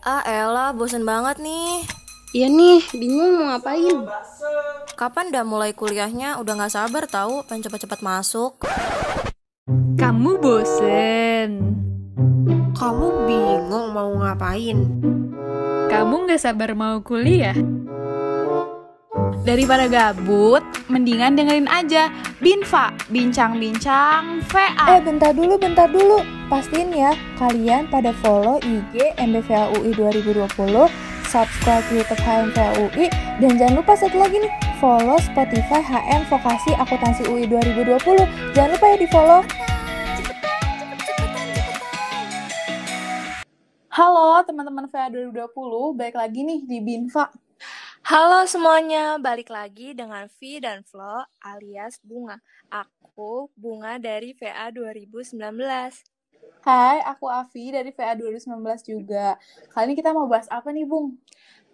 Ah elah, bosen banget nih. Iya nih, bingung mau ngapain. Kapan dah mulai kuliahnya? Udah gak sabar tahu, pengen cepet-cepet masuk. Kamu bosen. Kamu bingung mau ngapain? Kamu gak sabar mau kuliah. Daripada gabut, mendingan dengerin aja Binfa, bincang-bincang VA. Bentar dulu. Pastiin ya, kalian pada follow IG MBVA UI 2020, subscribe YouTube HMVA UI, dan jangan lupa satu lagi nih, follow Spotify HM Vokasi Akuntansi UI 2020. Jangan lupa ya di follow. Halo teman-teman VA 2020, balik lagi nih di Binfa. Halo semuanya, balik lagi dengan V dan Flo alias Bunga. Aku Bunga dari VA 2019. Hai, aku Avi dari VA 2019 juga. Kali ini kita mau bahas apa nih, Bung?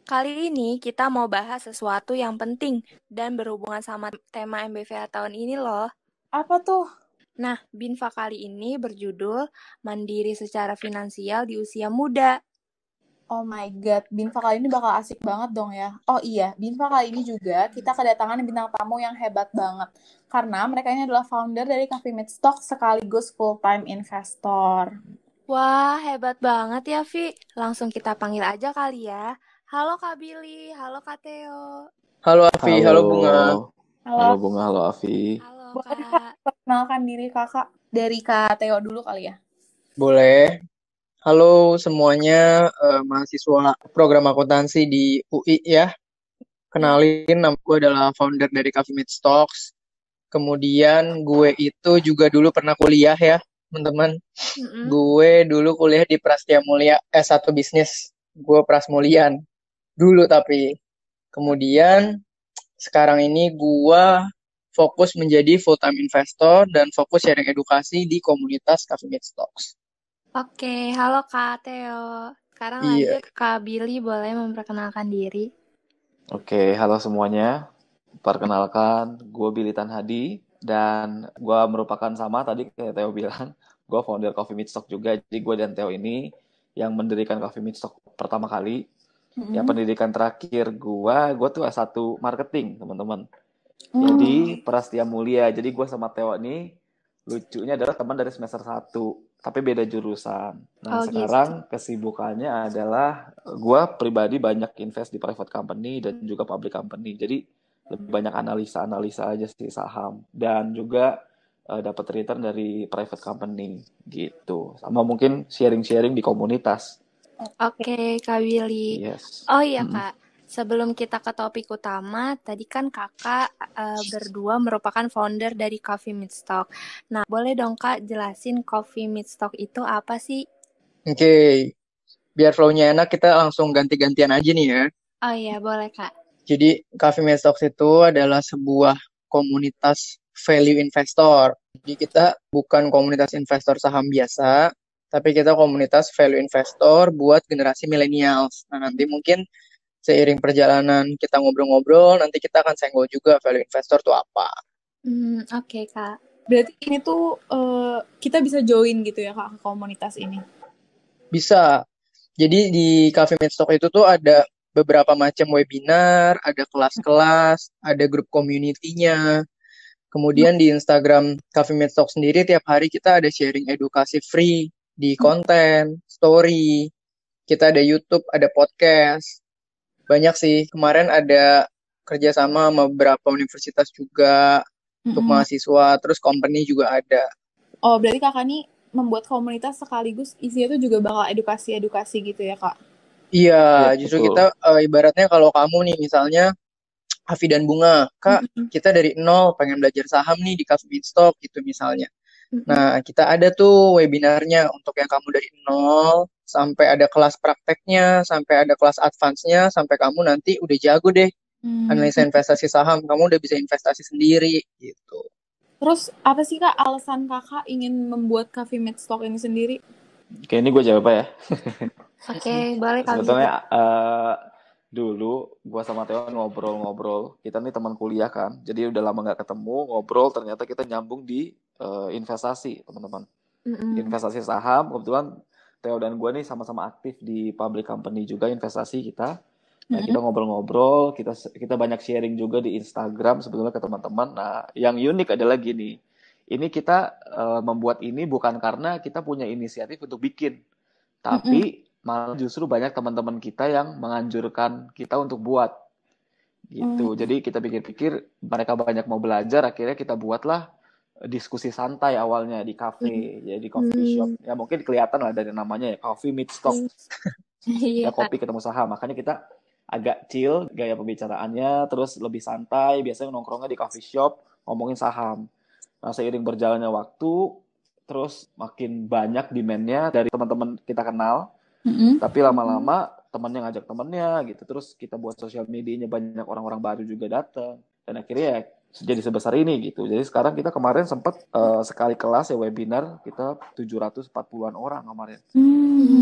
Kali ini kita mau bahas sesuatu yang penting dan berhubungan sama tema MBVA tahun ini loh. Apa tuh? Nah, Binfa kali ini berjudul Mandiri Secara Finansial di Usia Muda. Oh my god, Binfa kali ini bakal asik banget dong ya. Oh iya, Binfa kali ini juga kita kedatangan bintang tamu yang hebat banget. Karena mereka ini adalah founder dari Coffee Meets Talk sekaligus full-time investor. Wah, hebat banget ya, Vi. Langsung kita panggil aja kali ya. Halo Kak Billy, halo Kak Theo. Halo Avi, halo Bunga. Halo, Bunga, halo Avi. Halo boleh Kak. perkenalkan diri kakak dari Kak Theo dulu kali ya. Boleh. Halo semuanya, mahasiswa program akuntansi di UI ya. Kenalin, nama gue adalah founder dari Coffee Meets Talks. Kemudian gue itu juga dulu pernah kuliah ya, teman-teman. Gue dulu kuliah di Prastia Mulia S1 Bisnis. Gue Prasmulian dulu tapi. Kemudian sekarang ini gue fokus menjadi full-time investor dan fokus sharing edukasi di komunitas Coffee Meets Talks. Oke, halo Kak Theo. Sekarang Iya. lanjut Kak Billy, boleh memperkenalkan diri? Oke, halo semuanya. Perkenalkan, gue Billy Tanhadi dan gue merupakan sama tadi kayak Theo bilang, gue founder Coffee Meets Talk juga. Jadi gue dan Theo ini yang mendirikan Coffee Meets Talk pertama kali. Yang pendidikan terakhir gue tuh S1 marketing, teman-teman. Jadi Prastia Mulia. Jadi gue sama Theo ini lucunya adalah teman dari semester 1, tapi beda jurusan. Nah, sekarang kesibukannya adalah gue pribadi banyak invest di private company dan juga public company. Jadi lebih banyak analisa aja sih saham dan juga dapat return dari private company gitu. Sama mungkin sharing-sharing di komunitas. Oke, Kak Billy. Yes. Oh iya Kak, sebelum kita ke topik utama, tadi kan kakak berdua merupakan founder dari Coffee Meets Talk. Nah, boleh dong Kak jelasin Coffee Meets Talk itu apa sih? Oke, biar flow-nya enak kita langsung ganti-gantian aja nih ya. Oh iya, boleh Kak. Jadi Coffee Meets Talks itu adalah sebuah komunitas value investor. Jadi kita bukan komunitas investor saham biasa, tapi kita komunitas value investor buat generasi millennials. Nah, nanti mungkin seiring perjalanan kita ngobrol-ngobrol, nanti kita akan senggol juga value investor itu apa. Oke, Kak. Berarti ini tuh kita bisa join gitu ya Kak ke komunitas ini? Bisa. Jadi di Coffee Meets Talk itu tuh ada beberapa macam webinar, ada kelas-kelas, ada grup community-nya. Kemudian di Instagram Coffee Meets Talk sendiri tiap hari kita ada sharing edukasi free di konten, story. Kita ada YouTube, ada podcast. Banyak sih. Kemarin ada kerjasama sama beberapa universitas juga untuk mahasiswa. Terus company juga ada. Oh, berarti kakak nih membuat komunitas sekaligus isinya tuh juga bakal edukasi-edukasi gitu ya Kak? Iya, Iya, justru betul. kita ibaratnya kalau kamu nih misalnya Avi dan Bunga, Kak, kita dari nol pengen belajar saham nih di Coffee Meets Talk gitu misalnya. Nah, kita ada tuh webinarnya untuk yang kamu dari nol sampai ada kelas prakteknya, sampai ada kelas advance-nya, sampai kamu nanti udah jago deh analisa investasi saham, kamu udah bisa investasi sendiri gitu. Terus apa sih Kak alasan kakak ingin membuat Coffee Meets Talk ini sendiri? Oke, ini gue jawab ya. Oke, boleh Kak Billy. Sebetulnya dulu gue sama Theo ngobrol-ngobrol, kita nih teman kuliah kan, jadi udah lama nggak ketemu, ngobrol ternyata kita nyambung di investasi, teman-teman. Investasi saham, kebetulan Theo dan gue nih sama-sama aktif di public company juga, investasi kita. Nah, kita ngobrol-ngobrol, kita banyak sharing juga di Instagram sebetulnya ke teman-teman. Nah, yang unik adalah gini, ini kita membuat ini bukan karena kita punya inisiatif untuk bikin, tapi malah justru banyak teman-teman kita yang menganjurkan kita untuk buat gitu. Jadi kita pikir-pikir mereka banyak mau belajar, akhirnya kita buatlah diskusi santai awalnya di cafe, ya di coffee shop. Ya mungkin kelihatan lah dari namanya ya, Coffee Meets Stock. Ya kopi ketemu saham. Makanya kita agak chill gaya pembicaraannya, terus lebih santai, biasanya nongkrongnya di coffee shop, ngomongin saham. Nah, seiring berjalannya waktu, terus makin banyak demand-nya dari teman-teman kita kenal, tapi lama-lama temannya ngajak temannya gitu, terus kita buat sosial medianya, banyak orang-orang baru juga datang, dan akhirnya ya jadi sebesar ini gitu. Jadi sekarang kita kemarin sempat sekali kelas ya webinar, kita 740-an orang kemarin.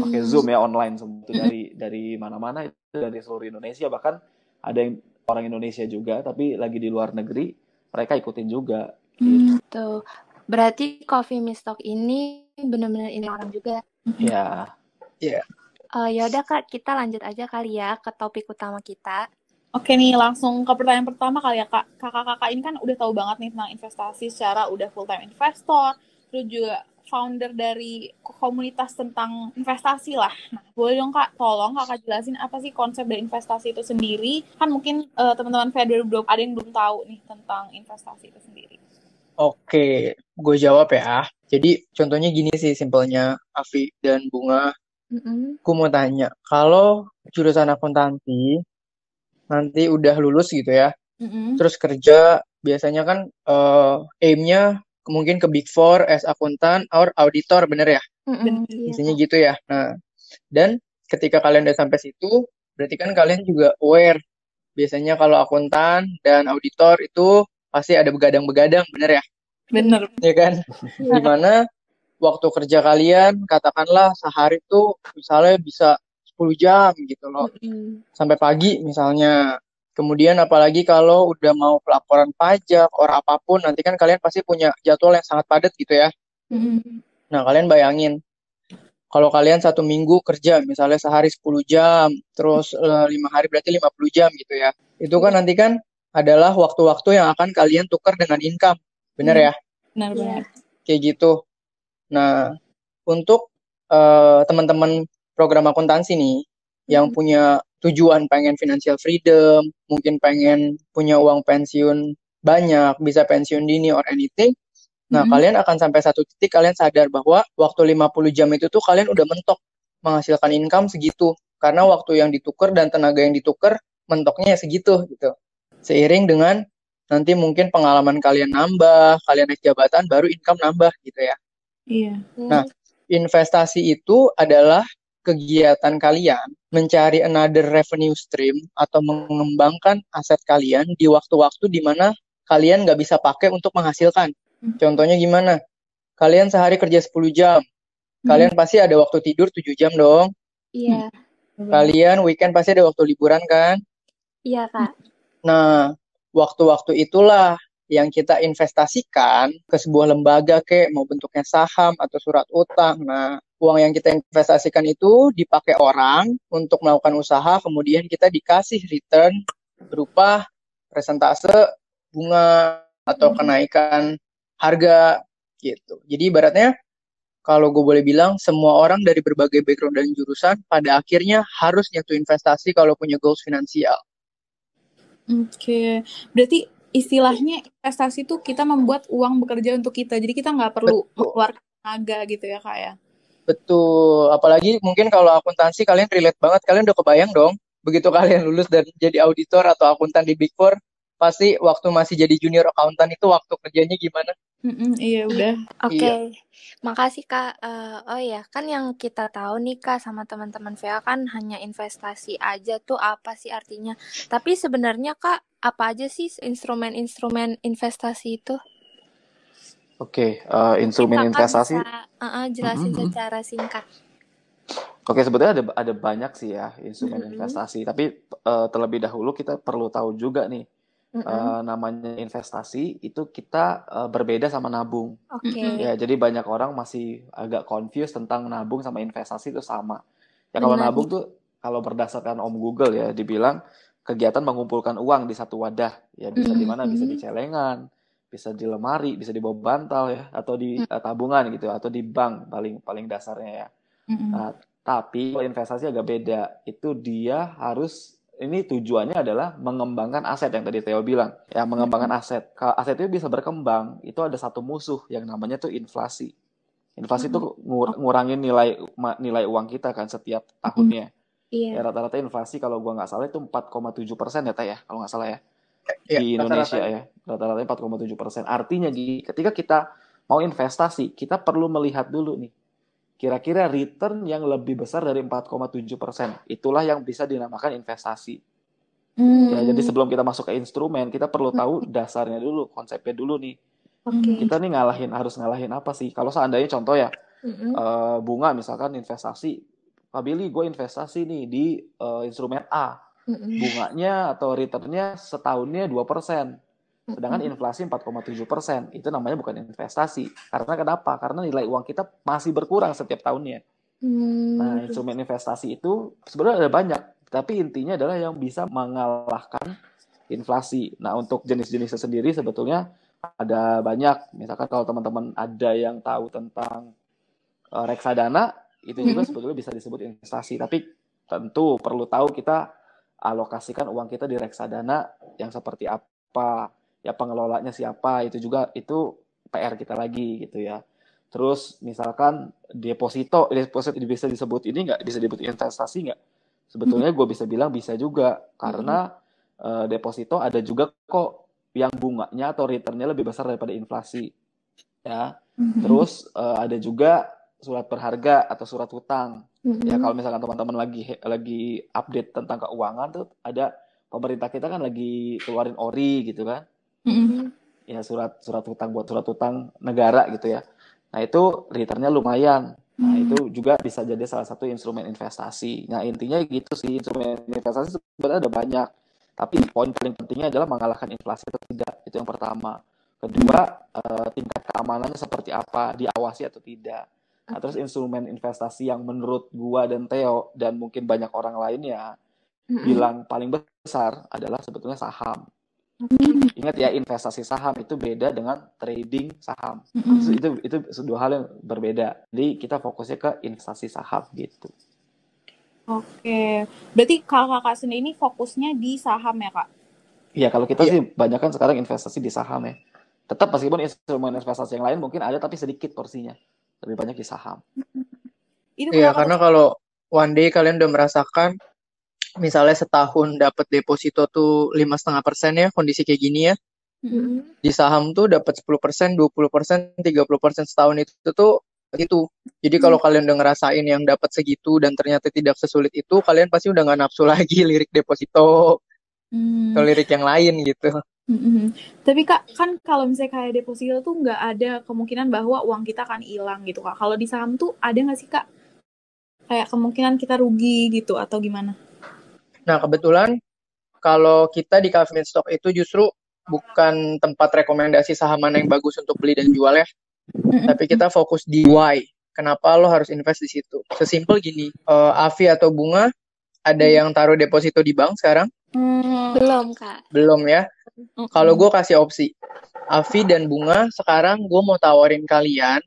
Pakai Zoom ya, online semua dari mana-mana, itu dari seluruh Indonesia, bahkan ada yang orang Indonesia juga tapi lagi di luar negeri, mereka ikutin juga gitu. Berarti Coffee Meets Stock ini benar-benar ini orang juga. ya. Ya udah Kak, kita lanjut aja kali ya ke topik utama kita. Oke nih, langsung ke pertanyaan pertama kali ya Kak. Kakak-kakak ini kan udah tahu banget nih tentang investasi secara udah full time investor, terus juga founder dari komunitas tentang investasi lah. Nah, boleh dong Kak, tolong Kakak jelasin apa sih konsep dari investasi itu sendiri? Kan mungkin teman-teman Fed 2020 ada yang belum tahu nih tentang investasi itu sendiri. Oke, gue jawab ya. Jadi contohnya gini sih simpelnya, Afi dan Bunga. Gue mau tanya, kalau jurusan akuntansi nanti udah lulus gitu ya, terus kerja, biasanya kan aim-nya mungkin ke Big Four as akuntan or auditor, bener ya? Biasanya gitu ya. Nah, dan ketika kalian udah sampai situ, berarti kan kalian juga aware. Biasanya kalau akuntan dan auditor itu pasti ada begadang-begadang, bener ya? Bener. Ya kan? Dimana waktu kerja kalian, katakanlah sehari tuh misalnya bisa 10 jam gitu loh. Sampai pagi misalnya. Kemudian apalagi kalau udah mau pelaporan pajak, or apapun, nanti kan kalian pasti punya jadwal yang sangat padat gitu ya. Nah, kalian bayangin, kalau kalian 1 minggu kerja, misalnya sehari 10 jam, terus 5 hari berarti 50 jam gitu ya. Itu kan nanti kan adalah waktu-waktu yang akan kalian tukar dengan income. Bener ya? Benar-benar. Kayak gitu. Nah, untuk teman-teman program akuntansi nih, yang punya tujuan pengen financial freedom, mungkin pengen punya uang pensiun banyak, bisa pensiun dini or anything, nah kalian akan sampai satu titik kalian sadar bahwa waktu 50 jam itu tuh kalian udah mentok menghasilkan income segitu, karena waktu yang ditukar dan tenaga yang ditukar mentoknya ya segitu gitu. Seiring dengan nanti mungkin pengalaman kalian nambah, kalian naik jabatan, baru income nambah gitu ya. Iya. Nah, investasi itu adalah kegiatan kalian mencari another revenue stream atau mengembangkan aset kalian di waktu-waktu di mana kalian nggak bisa pakai untuk menghasilkan. Contohnya gimana? Kalian sehari kerja 10 jam. Kalian pasti ada waktu tidur 7 jam dong. Iya. Kalian weekend pasti ada waktu liburan kan? Iya, Kak. Nah, waktu-waktu itulah yang kita investasikan ke sebuah lembaga mau bentuknya saham atau surat utang. Nah, uang yang kita investasikan itu dipakai orang untuk melakukan usaha, kemudian kita dikasih return berupa persentase bunga atau kenaikan harga gitu. Jadi ibaratnya kalau gue boleh bilang, semua orang dari berbagai background dan jurusan pada akhirnya harus nyatu investasi kalau punya goals finansial. Oke, berarti istilahnya investasi itu kita membuat uang bekerja untuk kita, jadi kita nggak perlu mengeluarkan tenaga gitu ya Kak ya? Betul, apalagi mungkin kalau akuntansi kalian relate banget, kalian udah kebayang dong, begitu kalian lulus dan jadi auditor atau akuntan di Big Four, pasti waktu masih jadi junior accountant itu waktu kerjanya gimana? Iya udah. Oke, makasih Kak. Oh ya, kan yang kita tahu nih Kak sama teman-teman VA kan hanya investasi aja tuh apa sih artinya. Tapi sebenarnya Kak, apa aja sih instrumen-instrumen investasi itu? Oke, instrumen Kakak investasi. bisa jelasin secara singkat. Oke, sebetulnya ada banyak sih ya instrumen investasi. Tapi terlebih dahulu kita perlu tahu juga nih namanya investasi itu kita berbeda sama nabung. Oke. Ya, jadi banyak orang masih agak confused tentang nabung sama investasi itu sama. Ya kalau Benar. nabung tuh kalau berdasarkan Om Google ya dibilang kegiatan mengumpulkan uang di satu wadah. Ya bisa di mana? Bisa di celengan, bisa di lemari, bisa di bawah bantal ya, atau di tabungan gitu, atau di bank paling dasarnya ya. Nah, tapi kalau investasi agak beda. Itu dia harus ini tujuannya adalah mengembangkan aset yang tadi Theo bilang. Ya, mengembangkan aset. Kalau aset itu bisa berkembang, itu ada satu musuh yang namanya tuh inflasi. Inflasi itu ngurangin nilai uang kita kan setiap tahunnya. Iya. Ya, rata-rata inflasi kalau gua nggak salah itu 4,7% ya, Teh ya, kalau nggak salah ya. Ya, Di Indonesia ya. Rata-rata 4,7%. Artinya ketika kita mau investasi, kita perlu melihat dulu nih. Kira-kira return yang lebih besar dari 4,7%. Itulah yang bisa dinamakan investasi. Ya, jadi sebelum kita masuk ke instrumen, kita perlu tahu dasarnya dulu, konsepnya dulu nih. Oke. Kita nih harus ngalahin apa sih? Kalau seandainya contoh ya, bunga misalkan investasi, Pak Billy gue investasi nih di instrumen A. Bunganya atau returnnya setahunnya 2%. Sedangkan inflasi 4,7%. Itu namanya bukan investasi. Karena kenapa? Karena nilai uang kita masih berkurang setiap tahunnya. Nah, instrumen investasi itu sebenarnya ada banyak. Tapi intinya adalah yang bisa mengalahkan inflasi. Nah, untuk jenis-jenisnya sendiri sebetulnya ada banyak. Misalkan kalau teman-teman ada yang tahu tentang reksadana, itu juga sebetulnya bisa disebut investasi. Tapi tentu perlu tahu kita alokasikan uang kita di reksadana yang seperti apa, ya pengelolanya siapa, itu PR kita lagi gitu ya. Terus misalkan deposito bisa disebut ini nggak, bisa disebut investasi nggak? Sebetulnya gue bisa bilang bisa juga, karena deposito ada juga kok yang bunganya atau returnnya lebih besar daripada inflasi ya. Terus ada juga surat berharga atau surat hutang. Ya kalau misalkan teman-teman lagi update tentang keuangan tuh ada pemerintah kita kan lagi keluarin ORI gitu kan. Ya surat hutang buat surat hutang negara gitu ya. Nah itu returnnya lumayan. Nah itu juga bisa jadi salah satu instrumen investasi. Nah intinya gitu sih, instrumen investasi sebenarnya ada banyak. Tapi poin paling pentingnya adalah mengalahkan inflasi atau tidak. Itu yang pertama. Kedua, tingkat keamanannya seperti apa, diawasi atau tidak. Nah, terus instrumen investasi yang menurut gua dan Theo dan mungkin banyak orang lainnya bilang paling besar adalah sebetulnya saham. Ingat ya, investasi saham itu beda dengan trading saham. Itu dua hal yang berbeda. Jadi kita fokusnya ke investasi saham gitu. Oke, berarti kakak sendiri ini fokusnya di saham ya kak? Iya, kalau kita sih banyak kan sekarang investasi di saham ya. Tetap meskipun instrumen investasi yang lain mungkin ada tapi sedikit porsinya. Lebih banyak di saham. Iya, karena kalau one day kalian udah merasakan misalnya setahun dapat deposito tuh 5,5% ya, kondisi kayak gini ya. Di saham tuh dapat 10%, 20%, 30% setahun itu tuh gitu. Jadi kalau kalian udah ngerasain yang dapat segitu dan ternyata tidak sesulit itu, kalian pasti udah nggak nafsu lagi lirik deposito atau lirik yang lain gitu. Tapi kak, kan kalau misalnya kayak deposito tuh nggak ada kemungkinan bahwa uang kita akan hilang gitu kak. Kalau di saham tuh ada nggak sih kak? Kayak kemungkinan kita rugi gitu atau gimana? Nah kebetulan kalau kita di Coffee Stock itu justru bukan tempat rekomendasi saham mana yang bagus untuk beli dan jual ya. Tapi kita fokus di why. Kenapa lo harus invest di situ? Sesimpel gini, Afi atau Bunga, ada yang taruh deposito di bank sekarang? Belum, Kak. Belum ya? Kalau gue kasih opsi, Afi dan Bunga, sekarang gue mau tawarin kalian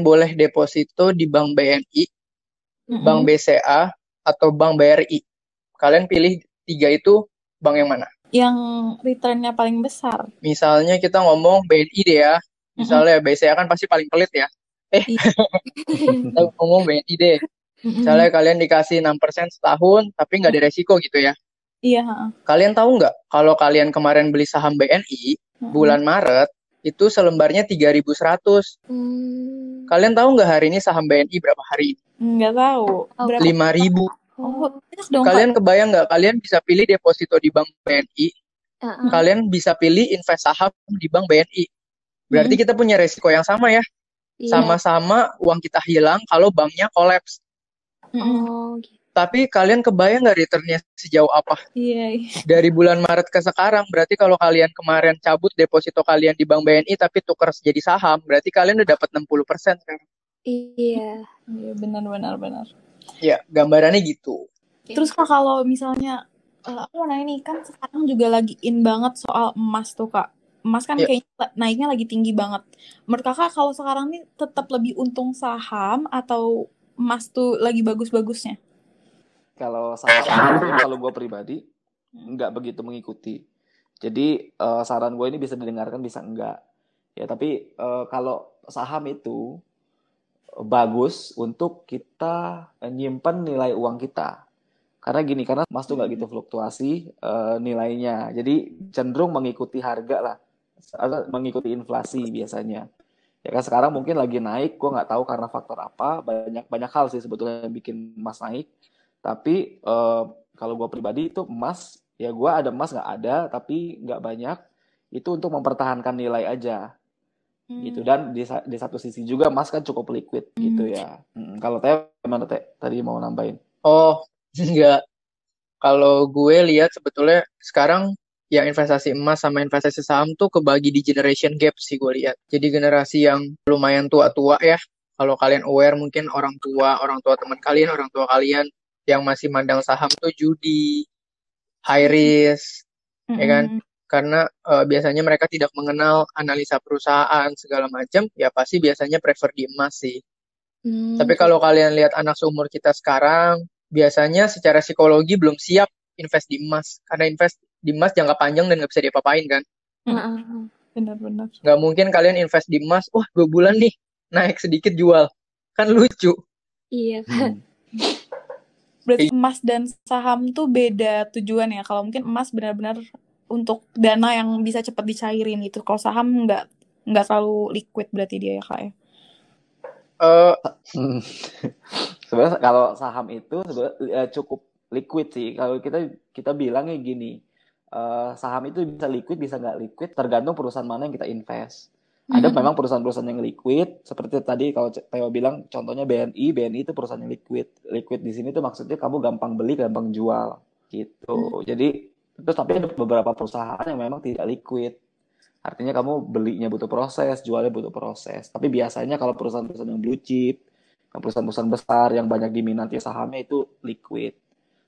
boleh deposito di Bank BNI, Bank BCA, atau Bank BRI. Kalian pilih 3 itu bank yang mana? Yang returnnya paling besar. Misalnya kita ngomong BNI deh ya. Misalnya BCA kan pasti paling pelit ya. Kita ngomong BNI deh. Misalnya kalian dikasih 6% setahun, tapi nggak ada resiko gitu ya. Iya. Kalian tahu nggak, kalau kalian kemarin beli saham BNI, bulan Maret, itu selembarnya 3.100. Kalian tahu nggak hari ini saham BNI berapa hari ini? Nggak tahu. 5.000. Dong, kalian kebayang nggak, kalian bisa pilih deposito di Bank BNI, kalian bisa pilih invest saham di Bank BNI. Berarti kita punya resiko yang sama ya. Sama-sama uang kita hilang kalau banknya kolaps. Tapi kalian kebayang nggak returnnya sejauh apa? Iya. Dari bulan Maret ke sekarang, berarti kalau kalian kemarin cabut deposito kalian di Bank BNI tapi tukar jadi saham, berarti kalian udah dapat 60% kan? Iya. Iya, benar. Ya, gambarannya gitu. Terus Kak, kalau misalnya aku mau nanya nih, kan sekarang juga lagi in banget soal emas tuh Kak. Emas kan Ya. kayaknya naiknya lagi tinggi banget. Menurut Kakak kalau sekarang nih tetap lebih untung saham atau emas tuh lagi bagus-bagusnya? Kalau saham mungkin kalau gue pribadi nggak begitu mengikuti. Jadi saran gue ini bisa didengarkan bisa enggak. Ya tapi kalau saham itu bagus untuk kita nyimpen nilai uang kita. Karena gini, karena emas tuh nggak gitu fluktuasi nilainya. Jadi cenderung mengikuti harga lah, atau mengikuti inflasi biasanya. Ya kan sekarang mungkin lagi naik, gue nggak tahu karena faktor apa. Banyak hal sih sebetulnya yang bikin emas naik. Tapi kalau gue pribadi itu emas, ya gue ada emas nggak ada, tapi nggak banyak. Itu untuk mempertahankan nilai aja gitu. Dan di satu sisi juga emas kan cukup liquid gitu ya. Kalau Teh gimana Teh? Tadi mau nambahin? Oh, enggak. Kalau gue lihat sebetulnya sekarang yang investasi emas sama investasi saham tuh kebagi di generation gap sih gue lihat. Jadi generasi yang lumayan tua-tua ya. Kalau kalian aware mungkin orang tua teman kalian, orang tua kalian yang masih mandang saham tuh judi, high risk, ya kan? Karena biasanya mereka tidak mengenal analisa perusahaan segala macam, ya pasti biasanya prefer di emas sih. Tapi kalau kalian lihat anak seumur kita sekarang, biasanya secara psikologi belum siap invest di emas. Karena invest di emas jangka panjang dan nggak bisa diapa-apain kan. Benar. Nggak mungkin kalian invest di emas, wah 2 bulan nih, naik sedikit jual. Kan lucu. Iya. Berarti emas dan saham tuh beda tujuan ya. Kalau mungkin emas benar-benar untuk dana yang bisa cepat dicairin gitu. Kalau saham nggak terlalu liquid berarti dia ya Kak ya. Sebenarnya kalau saham itu sebenarnya cukup liquid sih. Kalau kita bilangnya gini, saham itu bisa liquid bisa nggak liquid tergantung perusahaan mana yang kita invest. Ada memang perusahaan-perusahaan yang liquid seperti tadi kalau Theo bilang contohnya BNI itu perusahaan yang liquid. Liquid di sini tuh maksudnya kamu gampang beli, gampang jual gitu. Jadi terus tapi ada beberapa perusahaan yang memang tidak liquid. Artinya kamu belinya butuh proses, jualnya butuh proses. Tapi biasanya kalau perusahaan-perusahaan yang blue chip, perusahaan-perusahaan besar yang banyak diminati sahamnya itu liquid.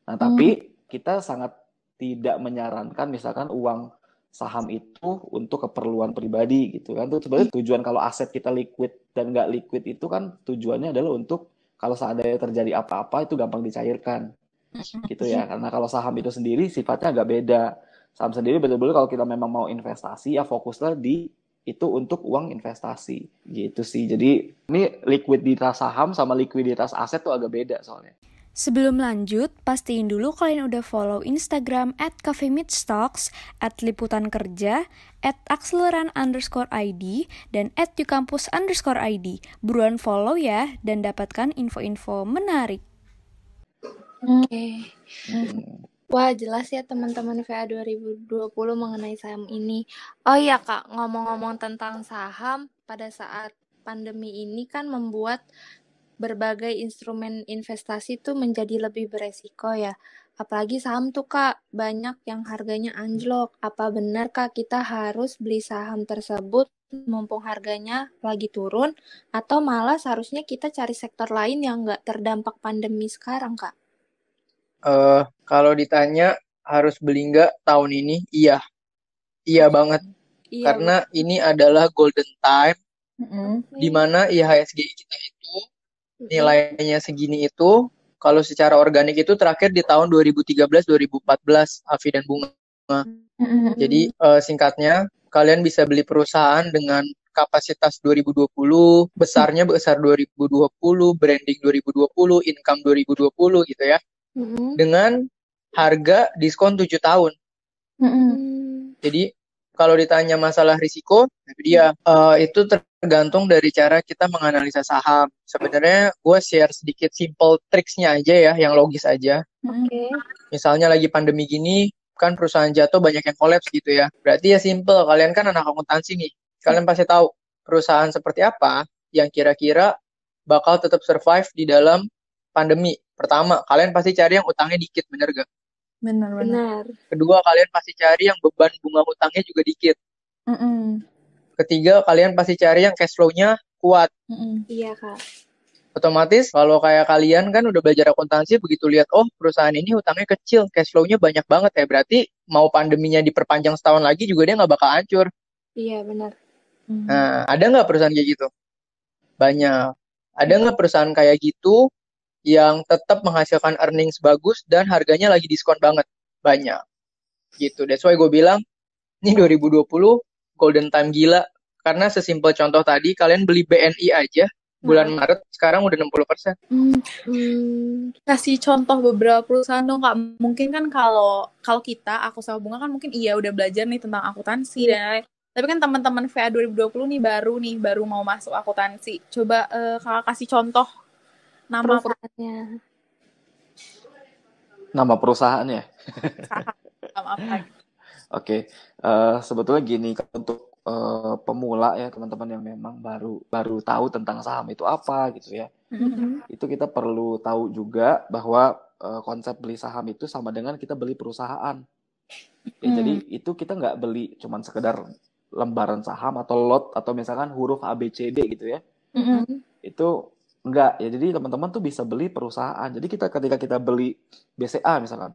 Nah, tapi kita sangat tidak menyarankan misalkan uang saham itu untuk keperluan pribadi gitu kan. Itu sebenarnya tujuan kalau aset kita liquid dan nggak liquid itu kan tujuannya adalah untuk kalau seandainya terjadi apa-apa itu gampang dicairkan gitu ya. Karena kalau saham itu sendiri sifatnya agak beda. Saham sendiri betul-betul kalau kita memang mau investasi ya fokuslah di itu untuk uang investasi gitu sih. Jadi ini likuiditas saham sama likuiditas aset tuh agak beda soalnya. Sebelum lanjut, pastiin dulu kalian udah follow Instagram @coffeemeetstocks, @liputankerja, @akseleran_id, dan @yukampus_id. Buruan follow ya, dan dapatkan info-info menarik. Oke. Wah, jelas ya teman-teman VA 2020 mengenai saham ini. Oh iya Kak, ngomong-ngomong tentang saham, pada saat pandemi ini kan membuat berbagai instrumen investasi tuh menjadi lebih beresiko ya. Apalagi saham tuh Kak, banyak yang harganya anjlok. Apa benar Kak kita harus beli saham tersebut mumpung harganya lagi turun? Atau malah seharusnya kita cari sektor lain yang nggak terdampak pandemi sekarang Kak? Kalau ditanya harus beli nggak tahun ini, iya banget. Iya, Karena ini adalah golden time di mana IHSG kita itu nilainya segini itu kalau secara organik itu terakhir di tahun 2013-2014, Afi dan Bunga. Jadi singkatnya kalian bisa beli perusahaan dengan kapasitas 2020, besarnya besar 2020, branding 2020, income 2020 gitu ya. Dengan harga diskon 7 tahun. Jadi kalau ditanya masalah risiko, dia itu tergantung dari cara kita menganalisa saham. Sebenarnya gue share sedikit simple tricksnya aja ya, yang logis aja. Misalnya lagi pandemi gini, kan perusahaan jatuh banyak yang kolaps gitu ya. Berarti ya simple, kalian kan anak akuntansi nih. Kalian pasti tahu perusahaan seperti apa yang kira-kira bakal tetap survive di dalam pandemi. Pertama, kalian pasti cari yang utangnya dikit, bener gak? Benar. Kedua, kalian pasti cari yang beban bunga utangnya juga dikit. Mm-mm. Ketiga, kalian pasti cari yang cash flow-nya kuat. Mm-mm. Iya, Kak. Otomatis kalau kayak kalian kan udah belajar akuntansi, begitu lihat, oh perusahaan ini utangnya kecil, cash flow-nya banyak banget ya, berarti mau pandeminya diperpanjang setahun lagi juga dia nggak bakal hancur. Iya, benar. Nah, ada nggak perusahaan kayak gitu? Banyak. Ada nggak perusahaan kayak gitu yang tetap menghasilkan earnings bagus dan harganya lagi diskon banget? Banyak. Gitu. That's why gue bilang, ini 2020 golden time gila. Karena sesimpel contoh tadi, kalian beli BNI aja bulan Maret, sekarang udah 60%. Kasih contoh beberapa perusahaan dong, Kak. Mungkin kan kalau kita, aku sama Bunga kan mungkin iya udah belajar nih tentang akuntansi dan lain-lain. Tapi kan teman-teman VA 2020 nih baru mau masuk akuntansi. Coba Kakak kasih contoh nama Perusahaannya. Nama perusahaannya. perusahaan apa gitu. Oke, sebetulnya gini, untuk pemula ya, teman-teman yang memang baru tahu tentang saham itu apa gitu ya. Itu kita perlu tahu juga bahwa konsep beli saham itu sama dengan kita beli perusahaan. Ya, jadi itu kita nggak beli cuman sekedar lembaran saham atau lot atau misalkan huruf ABCD gitu ya. Itu enggak ya, jadi teman-teman tuh bisa beli perusahaan. Jadi ketika kita beli BCA misalkan,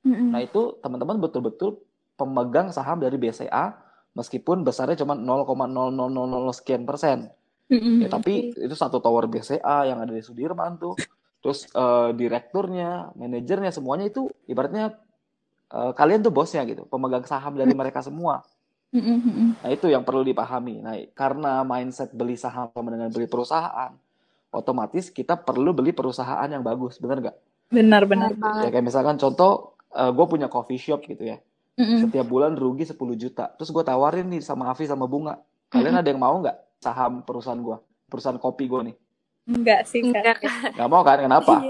nah itu teman-teman betul-betul pemegang saham dari BCA meskipun besarnya cuma 0,0000 sekian persen. Ya, tapi itu satu tower BCA yang ada di Sudirman tuh. Terus direkturnya, manajernya, semuanya itu ibaratnya kalian tuh bosnya gitu, pemegang saham dari mereka semua. Nah itu yang perlu dipahami. Nah karena mindset beli saham sama dengan beli perusahaan, otomatis kita perlu beli perusahaan yang bagus, benar nggak? Benar. Ya kayak misalkan contoh, gue punya coffee shop gitu ya. Setiap bulan rugi 10 juta. Terus gue tawarin nih sama Afi sama Bunga. Kalian ada yang mau nggak saham perusahaan gue? Perusahaan kopi gue nih. Enggak sih, Kak. Nggak mau kan? Kenapa?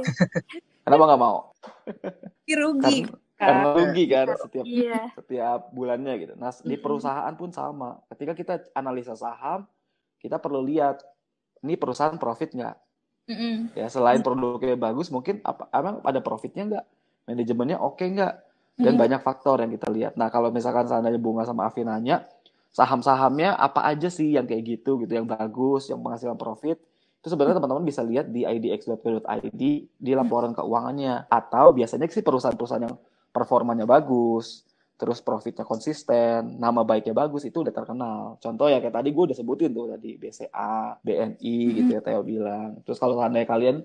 Kenapa nggak mau? Rugi. Karena rugi kan Iya. setiap bulannya gitu. Nah di perusahaan pun sama. Ketika kita analisa saham, kita perlu lihat, ini perusahaan profit nggak? Ya selain produknya bagus, mungkin emang ada profitnya nggak? Manajemennya oke nggak? Dan banyak faktor yang kita lihat. Nah kalau misalkan seandainya Bunga sama Afi nanya, saham-sahamnya apa aja sih yang kayak gitu, yang bagus, yang menghasilkan profit, itu sebenarnya teman-teman bisa lihat di idx.co.id di laporan keuangannya. Atau biasanya sih perusahaan-perusahaan yang performanya bagus, terus profitnya konsisten, nama baiknya bagus, itu udah terkenal. Contoh ya kayak tadi gue udah sebutin tuh tadi, BCA, BNI gitu ya Theo bilang. Terus kalau seandainya kalian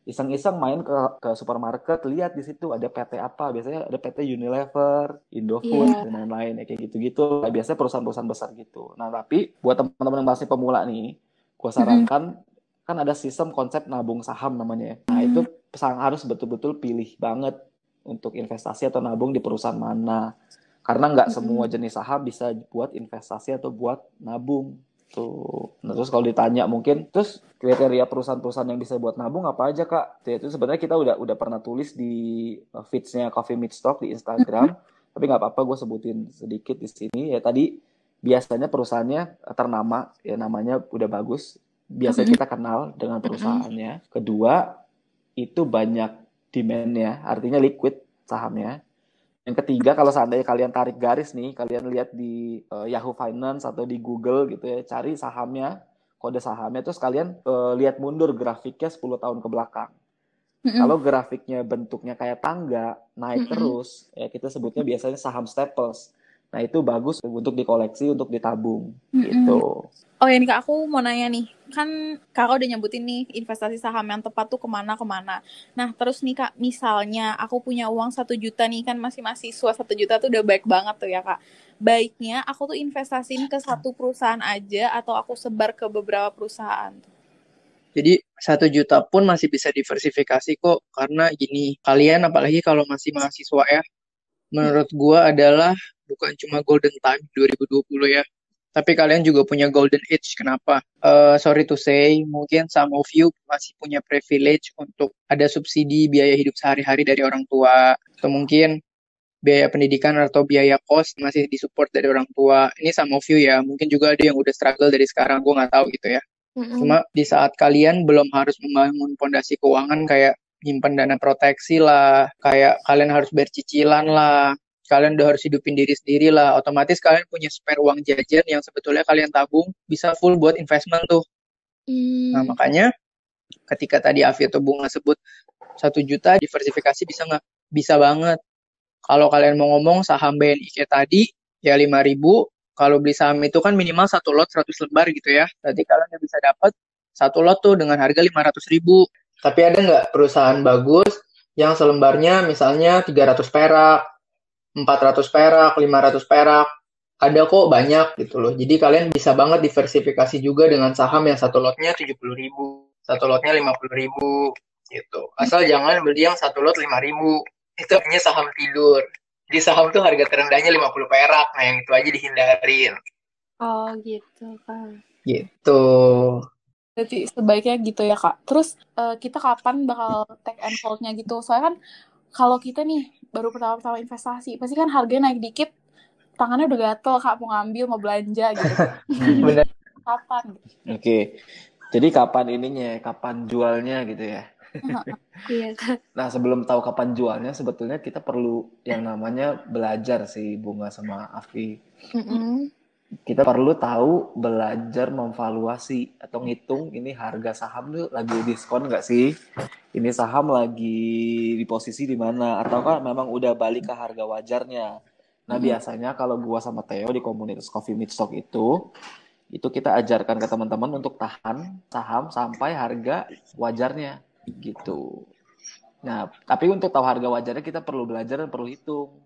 iseng-iseng main ke supermarket, lihat di situ ada PT apa, biasanya ada PT Unilever, Indofood dan lain-lain ya kayak gitu-gitu. Nah, biasanya perusahaan-perusahaan besar gitu. Nah tapi buat teman-teman yang masih pemula nih, gue sarankan kan ada sistem konsep nabung saham namanya ya. Nah itu harus betul-betul pilih banget untuk investasi atau nabung di perusahaan mana. Karena nggak semua jenis saham bisa buat investasi atau buat nabung. Tuh. Nah, terus kalau ditanya mungkin, terus kriteria perusahaan-perusahaan yang bisa buat nabung apa aja, Kak? Itu sebenarnya kita udah pernah tulis di feeds-nya Coffee Meet Stock di Instagram, tapi nggak apa-apa gue sebutin sedikit di sini. Ya tadi biasanya perusahaannya ternama, ya namanya udah bagus. Biasanya kita kenal dengan perusahaannya. Kedua, itu banyak demand-nya, artinya liquid sahamnya. Yang ketiga, kalau seandainya kalian tarik garis nih, kalian lihat di Yahoo Finance atau di Google gitu ya, cari sahamnya, kode sahamnya, terus kalian lihat mundur grafiknya 10 tahun ke belakang. Kalau grafiknya bentuknya kayak tangga, naik terus, ya kita sebutnya biasanya saham staples. Nah itu bagus untuk dikoleksi, untuk ditabung gitu. Oh ya nih Kak, aku mau nanya nih, kan Kakak udah nyebutin nih investasi saham yang tepat tuh kemana. Nah terus nih Kak, misalnya aku punya uang 1 juta nih, kan masih mahasiswa, 1 juta tuh udah baik banget tuh ya Kak. Baiknya aku tuh investasiin ke satu perusahaan aja atau aku sebar ke beberapa perusahaan? Jadi 1 juta pun masih bisa diversifikasi kok, karena gini, kalian apalagi kalau masih mahasiswa ya, menurut gua adalah bukan cuma golden time 2020 ya, tapi kalian juga punya golden age. Kenapa? Sorry to say, mungkin some of you masih punya privilege untuk ada subsidi biaya hidup sehari-hari dari orang tua, atau mungkin biaya pendidikan atau biaya kos masih disupport dari orang tua. Ini some of you ya, mungkin juga ada yang udah struggle dari sekarang, gue nggak tahu gitu ya. Cuma di saat kalian belum harus membangun fondasi keuangan kayak nyimpen dana proteksi lah, kayak kalian harus bayar cicilan lah, kalian udah harus hidupin diri sendiri lah, otomatis kalian punya spare uang jajan yang sebetulnya kalian tabung bisa full buat investment tuh. Nah, makanya ketika tadi Afi atau Bunga sebut 1 juta diversifikasi bisa nggak? Bisa banget. Kalau kalian mau ngomong saham BNI kayak tadi, ya 5.000. Kalau beli saham itu kan minimal 1 lot 100 lembar gitu ya. Berarti kalian bisa dapat 1 lot tuh dengan harga 500.000. Tapi ada nggak perusahaan bagus yang selembarnya misalnya 300 perak, 400 perak, 500 perak? Ada kok banyak gitu loh. Jadi kalian bisa banget diversifikasi juga dengan saham yang 1 lotnya 70.000, 1 lotnya 50.000 gitu. Asal jangan beli yang 1 lot 5.000. Itu hanya saham tidur. Di saham tuh harga terendahnya 50 perak. Nah, yang itu aja dihindarin. Oh gitu Kak. Gitu. Berarti sebaiknya gitu ya Kak. Terus kita kapan bakal take and hold-nya gitu? Soalnya kan kalau kita nih baru pertama-tama investasi, pasti kan harganya naik dikit, tangannya udah gatel Kak, mau ngambil, mau belanja gitu. Bener. Kapan? Oke. Jadi kapan ininya, kapan jualnya gitu ya. Iya Kak. Nah, sebelum tahu kapan jualnya, sebetulnya kita perlu yang namanya belajar sih, Bunga sama Afi. Kita perlu tahu belajar memvaluasi atau ngitung ini harga saham tuh lagi diskon nggak sih? Ini saham lagi di posisi di mana? Ataukah memang udah balik ke harga wajarnya? Nah, biasanya kalau gua sama Theo di komunitas Coffee Meet Stock itu kita ajarkan ke teman-teman untuk tahan saham sampai harga wajarnya gitu. Nah, tapi untuk tahu harga wajarnya kita perlu belajar dan perlu hitung.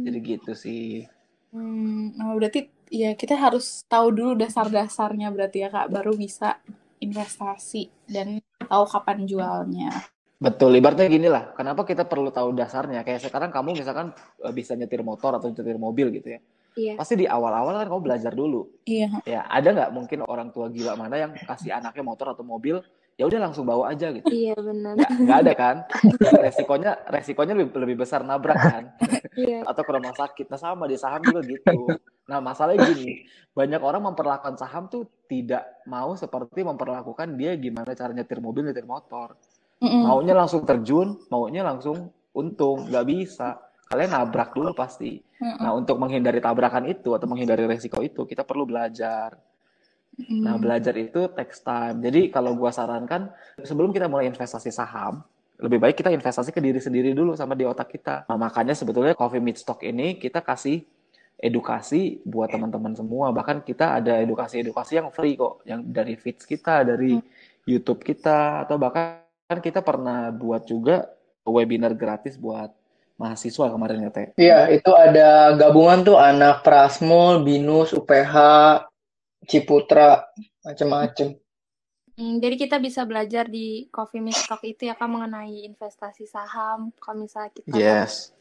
Jadi gitu sih. Berarti ya kita harus tahu dulu dasar-dasarnya berarti ya Kak, baru bisa investasi dan tahu kapan jualnya. Betul, ibaratnya gini lah, kenapa kita perlu tahu dasarnya? Kayak sekarang kamu misalkan bisa nyetir motor atau nyetir mobil gitu ya. Iya. Pasti di awal-awal kan kamu belajar dulu. Iya. Ya, ada nggak mungkin orang tua gila mana yang kasih anaknya motor atau mobil, ya udah langsung bawa aja gitu. Iya benar. Nggak ada kan? Resikonya lebih besar nabrak kan? Iya. Atau ke rumah sakit. Nah sama di saham juga gitu. Nah masalahnya gini, banyak orang memperlakukan saham tuh tidak mau seperti memperlakukan dia gimana cara nyetir mobil, nyetir motor. Maunya langsung terjun, maunya langsung untung, nggak bisa. Kalian nabrak dulu pasti. Nah untuk menghindari tabrakan itu atau menghindari resiko itu, kita perlu belajar. Nah, belajar itu takes time. Jadi kalau gua sarankan sebelum kita mulai investasi saham, lebih baik kita investasi ke diri sendiri dulu sama di otak kita. Nah, makanya sebetulnya Coffee Meet Stock ini kita kasih edukasi buat teman-teman semua. Bahkan kita ada edukasi-edukasi yang free kok, yang dari feeds kita, dari YouTube kita, atau bahkan kita pernah buat juga webinar gratis buat mahasiswa kemarin ya, Teh. Iya, itu ada gabungan tuh anak Prasmul, Binus, UPH, Ciputra, macam-macam. Jadi kita bisa belajar di Coffee Meet Stock itu ya Kak mengenai investasi saham. Kalau misalnya kita Yes,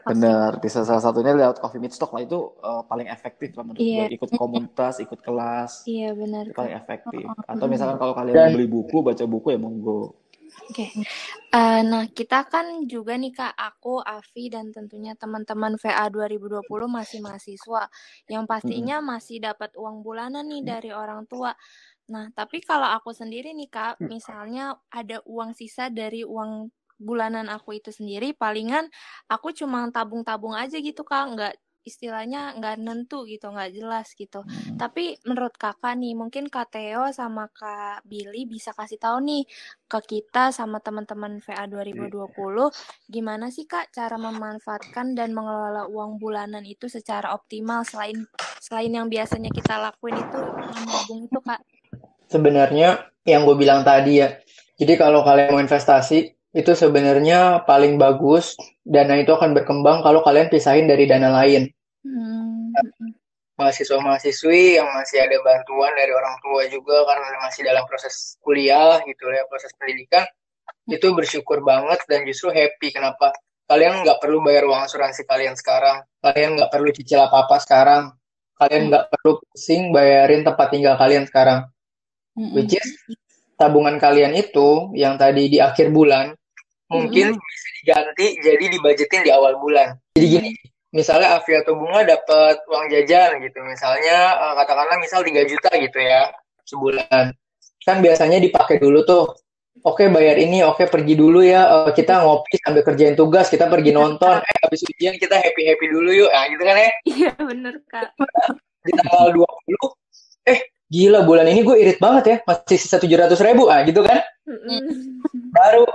benar. Bisa salah satunya lewat Coffee Meet Stock lah, itu paling efektif lah menurut gue. Ikut komunitas, ikut kelas, Iya benar. itu paling efektif. Atau misalkan kalau kalian beli buku, baca buku ya monggo. Oke. Nah, kita kan juga nih Kak, aku, Afi, dan tentunya teman-teman VA 2020 masih mahasiswa yang pastinya masih dapat uang bulanan nih dari orang tua. Nah, tapi kalau aku sendiri nih Kak, misalnya ada uang sisa dari uang bulanan aku itu sendiri, palingan aku cuma tabung-tabung aja gitu Kak, istilahnya nggak nentu gitu, nggak jelas gitu. Tapi menurut kakak nih, mungkin Kak Theo sama Kak Billy bisa kasih tahu nih ke kita sama teman-teman VA 2020, gimana sih Kak cara memanfaatkan dan mengelola uang bulanan itu secara optimal selain yang biasanya kita lakuin itu menabung itu Kak? Sebenarnya yang gue bilang tadi ya, jadi kalau kalian mau investasi, itu sebenarnya paling bagus, dana itu akan berkembang kalau kalian pisahin dari dana lain. Mahasiswa-mahasiswi yang masih ada bantuan dari orang tua juga karena masih dalam proses kuliah gitu ya, proses pendidikan, itu bersyukur banget dan justru happy. Kenapa? Kalian nggak perlu bayar uang asuransi kalian sekarang, kalian nggak perlu cicil apa-apa sekarang, kalian nggak perlu pusing bayarin tempat tinggal kalian sekarang. Which is tabungan kalian itu yang tadi di akhir bulan mungkin bisa diganti jadi dibajetin di awal bulan. Jadi gini, misalnya Afi atau Bunga dapat uang jajan gitu, misalnya katakanlah misal 3 juta gitu ya sebulan. Kan biasanya dipakai dulu tuh Oke bayar ini, oke pergi dulu ya, kita ngopi sambil kerjain tugas, kita pergi nonton, habis ujian kita happy-happy dulu yuk, nah gitu kan ya. Iya bener Kak. Di tanggal 20, gila bulan ini gue irit banget ya, masih sisa 700.000, gitu kan.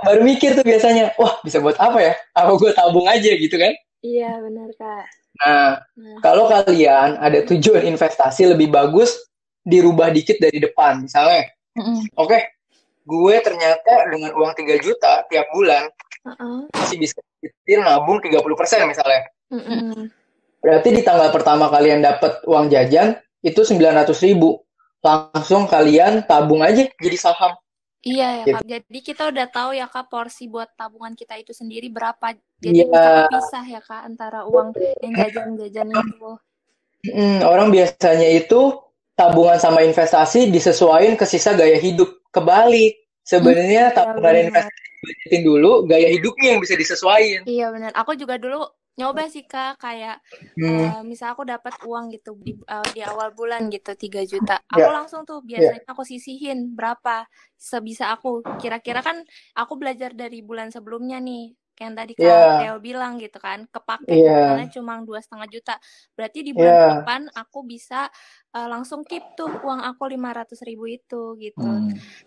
Baru mikir tuh biasanya, wah bisa buat apa ya, apa gue tabung aja gitu kan. Iya bener Kak. Nah, kalau kalian ada tujuan investasi lebih bagus dirubah dikit dari depan. Misalnya, oke, gue ternyata dengan uang 3 juta tiap bulan masih bisa nabung 30% misalnya. Berarti di tanggal pertama kalian dapat uang jajan itu 900.000. Langsung kalian tabung aja jadi saham. Iya ya Kak. Jadi kita udah tahu ya Kak porsi buat tabungan kita itu sendiri berapa. Jadi bisa kepisah ya Kak antara uang yang jajan-jajan itu. Orang biasanya itu tabungan sama investasi disesuaikan ke sisa gaya hidup. Kebalik. Sebenarnya tabungan investasi dulu, gaya hidupnya yang bisa disesuaikan. Iya benar. Aku juga dulu nyoba sih Kak, kayak misal aku dapat uang gitu di awal bulan gitu 3 juta. Aku langsung tuh biasanya aku sisihin berapa sebisa aku. Kira-kira kan aku belajar dari bulan sebelumnya nih. Kayak tadi Kak Theo bilang gitu kan, kepake bulannya cuma 2,5 juta. Berarti di bulan depan aku bisa langsung keep tuh uang aku 500.000 itu gitu.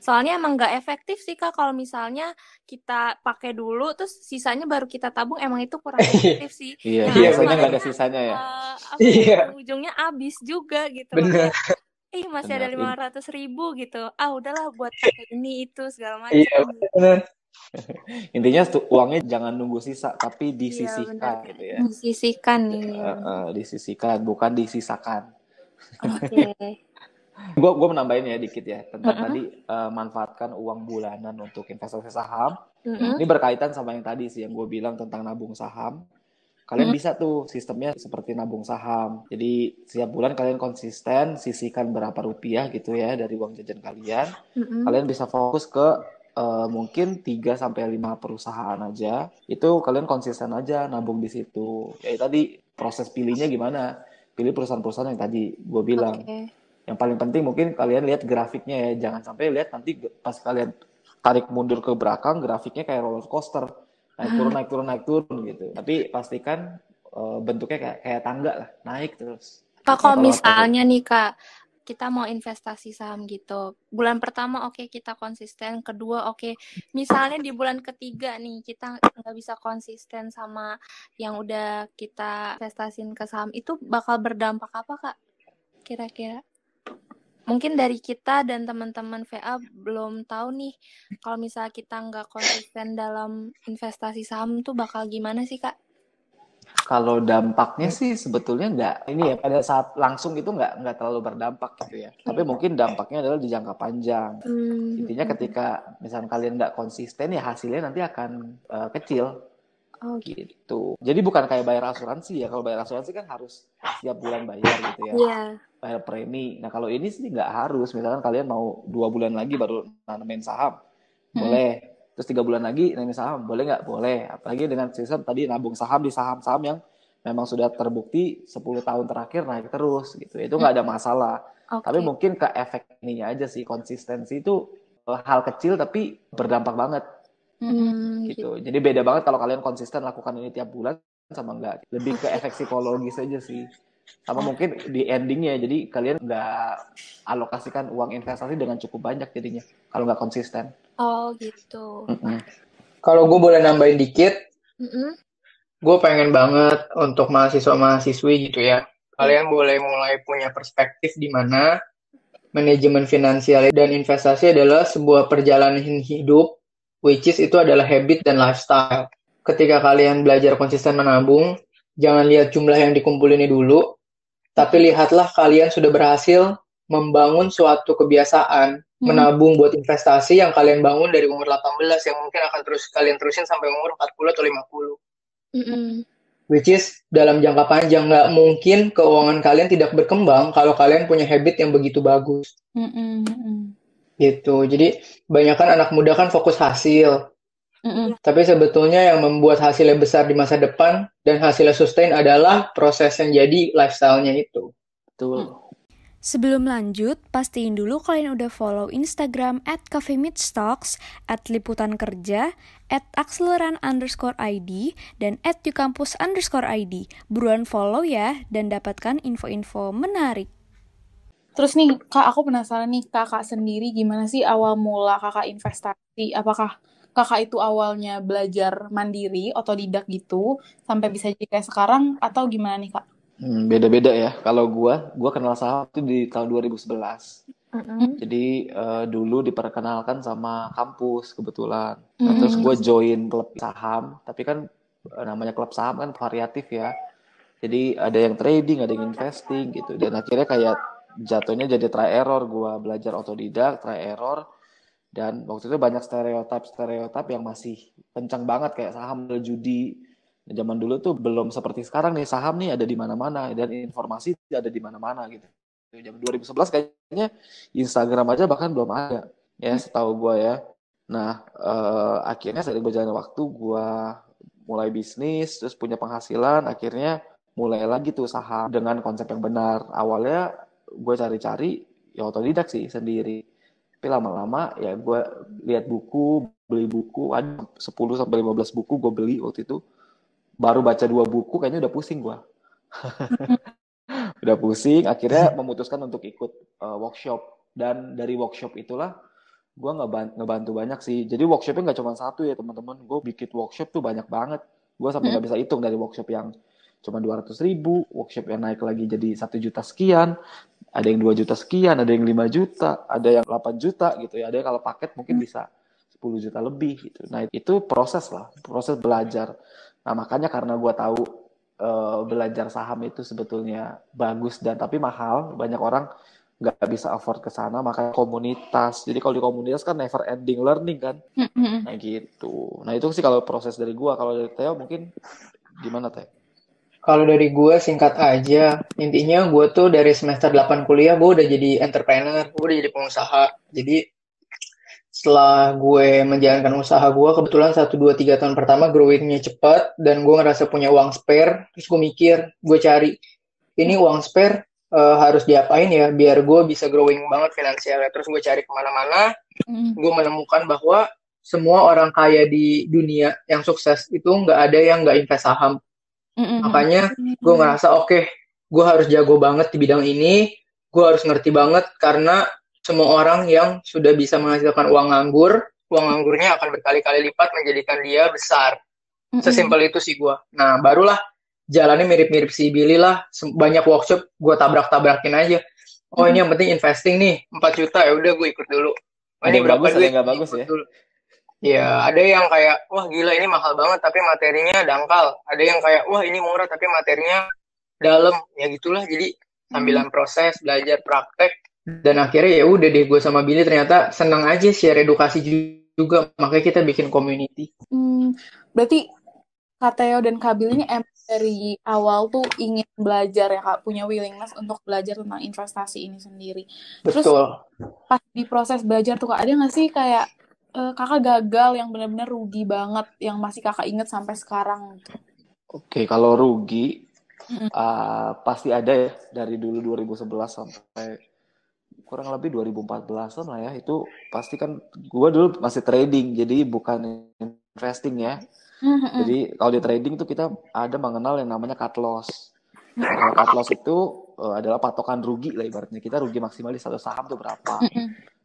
Soalnya emang nggak efektif sih Kak kalau misalnya kita pakai dulu terus sisanya baru kita tabung, emang itu kurang efektif sih. Iya, biasanya nggak ada sisanya ya. Ujungnya habis juga gitu. Bener. Masih ada 500.000 gitu. Udahlah buat ini itu segala macam. Iya benar. Intinya uangnya jangan nunggu sisa, tapi disisihkan gitu ya. Disisihkan nih. Disisihkan, bukan disisakan. Oke. Gue menambahin ya dikit ya tentang tadi manfaatkan uang bulanan untuk investasi saham. Ini berkaitan sama yang tadi sih yang gue bilang tentang nabung saham. Kalian bisa tuh sistemnya seperti nabung saham. Jadi setiap bulan kalian konsisten sisihkan berapa rupiah gitu ya dari uang jajan kalian. Kalian bisa fokus ke mungkin 3-5 perusahaan aja. Itu kalian konsisten aja nabung di situ. Ya tadi proses pilihnya gimana? Pilih perusahaan-perusahaan yang tadi gue bilang. Yang paling penting mungkin kalian lihat grafiknya ya. Jangan sampai lihat nanti pas kalian tarik mundur ke belakang grafiknya kayak roller coaster. Naik turun gitu. Tapi pastikan bentuknya kayak tangga lah, naik terus. Kak, kalau misalnya nih Kak, kita mau investasi saham gitu. Bulan pertama kita konsisten, kedua misalnya di bulan ketiga nih kita nggak bisa konsisten sama yang udah kita investasiin ke saham, itu bakal berdampak apa Kak? Kira-kira? Mungkin dari kita dan teman-teman VA belum tahu nih, kalau misalnya kita nggak konsisten dalam investasi saham tuh bakal gimana sih Kak? Kalau dampaknya sih sebetulnya nggak, ini ya pada saat langsung itu nggak terlalu berdampak gitu ya. Tapi mungkin dampaknya adalah di jangka panjang. Intinya ketika misalnya kalian nggak konsisten ya hasilnya nanti akan kecil. Gitu. Jadi bukan kayak bayar asuransi ya. Kalau bayar asuransi kan harus setiap bulan bayar gitu ya. Bayar premi. Nah kalau ini sih nggak harus. Misalkan kalian mau 2 bulan lagi baru nanemin saham, boleh. Terus 3 bulan lagi nanemin saham, boleh nggak? Boleh. Apalagi dengan sistem tadi nabung saham di saham-saham yang memang sudah terbukti 10 tahun terakhir naik terus gitu. Itu nggak ada masalah. Tapi mungkin ke efek ininya aja sih. Konsistensi itu hal kecil tapi berdampak banget. Gitu. Jadi beda banget kalau kalian konsisten lakukan ini tiap bulan sama enggak. Lebih ke efek psikologis aja sih. Sama mungkin di endingnya, jadi kalian nggak alokasikan uang investasi dengan cukup banyak jadinya kalau nggak konsisten. Gitu. Kalau gue boleh nambahin dikit, gue pengen banget untuk mahasiswa-mahasiswi gitu ya. Kalian boleh mulai punya perspektif di mana manajemen finansial dan investasi adalah sebuah perjalanan hidup, which is itu adalah habit dan lifestyle. Ketika kalian belajar konsisten menabung, jangan lihat jumlah yang dikumpulin ini dulu, tapi lihatlah kalian sudah berhasil membangun suatu kebiasaan menabung buat investasi yang kalian bangun dari umur 18 yang mungkin akan kalian terusin sampai umur 40 atau 50. Which is dalam jangka panjang nggak mungkin keuangan kalian tidak berkembang kalau kalian punya habit yang begitu bagus. Gitu. Jadi kebanyakan anak muda kan fokus hasil. Tapi sebetulnya yang membuat hasilnya besar di masa depan dan hasilnya sustain adalah proses yang jadi lifestyle-nya itu. Betul. Sebelum lanjut, pastiin dulu kalian udah follow Instagram @coffeemeetstocks, @liputankerja, @akseleran_id, dan @ukampus_id. Buruan follow ya, dan dapatkan info-info menarik. Terus nih, Kak, aku penasaran nih, Kakak sendiri gimana sih awal mula Kakak investasi? Apakah Kakak itu awalnya belajar mandiri, otodidak gitu, sampai bisa jadi kayak sekarang, atau gimana nih, Kak? Beda-beda ya. Kalau gua kenal saham itu di tahun 2011. Jadi dulu diperkenalkan sama kampus kebetulan. Nah, terus gue join klub saham, tapi kan namanya klub saham kan variatif ya. Jadi ada yang trading, ada yang investing gitu. Dan akhirnya kayak jatuhnya jadi try error. Gue belajar otodidak, try error. Dan waktu itu banyak stereotip yang masih kencang banget kayak saham judi. Nah, zaman dulu tuh belum seperti sekarang nih, saham nih ada di mana-mana dan informasi ada di mana-mana gitu. Jam 2011 kayaknya Instagram aja bahkan belum ada ya setahu gue ya. Nah akhirnya seiring berjalannya waktu gue mulai bisnis terus punya penghasilan, akhirnya mulai lagi tuh saham dengan konsep yang benar. Awalnya gue cari-cari ya otodidak sih sendiri, tapi lama-lama ya gue lihat buku, beli buku, ada 10-15 buku gue beli waktu itu. Baru baca 2 buku kayaknya udah pusing gue. Udah pusing, akhirnya memutuskan untuk ikut workshop. Dan dari workshop itulah gue ngebantu banyak sih. Jadi workshopnya nggak cuma satu ya teman-teman. Gue bikin workshop tuh banyak banget. Gue sampai nggak bisa hitung, dari workshop yang cuma 200.000, workshop yang naik lagi jadi 1 juta sekian, ada yang 2 juta sekian, ada yang 5 juta, ada yang 8 juta gitu ya. Ada yang kalau paket mungkin bisa 10 juta lebih gitu. Nah itu proses belajar. Nah makanya karena gue tahu belajar saham itu sebetulnya bagus dan tapi mahal, banyak orang nggak bisa afford ke sana, makanya komunitas. Jadi kalau di komunitas kan never ending learning kan. Nah gitu. Nah itu sih kalau proses dari gue. Kalau dari Theo mungkin gimana Theo? Kalau dari gue singkat aja, intinya gue tuh dari semester 8 kuliah gue udah jadi entrepreneur, gue udah jadi pengusaha. Jadi setelah gue menjalankan usaha gue, kebetulan 1, 2, 3 tahun pertama growingnya cepat dan gue ngerasa punya uang spare. Terus gue mikir, gue cari ini uang spare harus diapain ya biar gue bisa growing banget finansialnya. Terus gue cari kemana-mana, gue menemukan bahwa semua orang kaya di dunia yang sukses itu nggak ada yang nggak invest saham. Makanya gue ngerasa oke, gue harus jago banget di bidang ini, gue harus ngerti banget karena semua orang yang sudah bisa menghasilkan uang nganggurnya akan berkali-kali lipat menjadikan dia besar. Sesimpel itu sih gue. Nah, barulah jalannya mirip-mirip si Billy lah. Banyak workshop gue tabrak-tabrakin aja. Oh, ini yang penting investing nih, 4 juta ya udah gue ikut dulu. Oh, ini berapa duit? Ada yang bagus ya? Dulu. Ya, ada yang kayak, wah gila ini mahal banget tapi materinya dangkal. Ada yang kayak, wah ini murah tapi materinya dalam. Ya gitulah, jadi sambilan proses, belajar, praktek. Dan akhirnya ya udah deh, gue sama Billy ternyata senang aja share edukasi juga. Makanya kita bikin community. Berarti Kak Theo dan Kak Billy ini emang dari awal tuh ingin belajar ya Kak, punya willingness untuk belajar tentang investasi ini sendiri. Terus Betul. pas di proses belajar tuh Kak, ada nggak sih kayak Kakak gagal yang benar-benar rugi banget yang masih Kakak inget sampai sekarang gitu? Oke, kalau rugi pasti ada ya, dari dulu 2011 sampai kurang lebih 2014an lah ya. Itu pasti kan gue dulu masih trading, jadi bukan investing ya. Jadi kalau di trading tuh kita ada mengenal yang namanya cut loss. Kalau cut loss itu adalah patokan rugi lah, ibaratnya kita rugi maksimal di satu saham tuh berapa.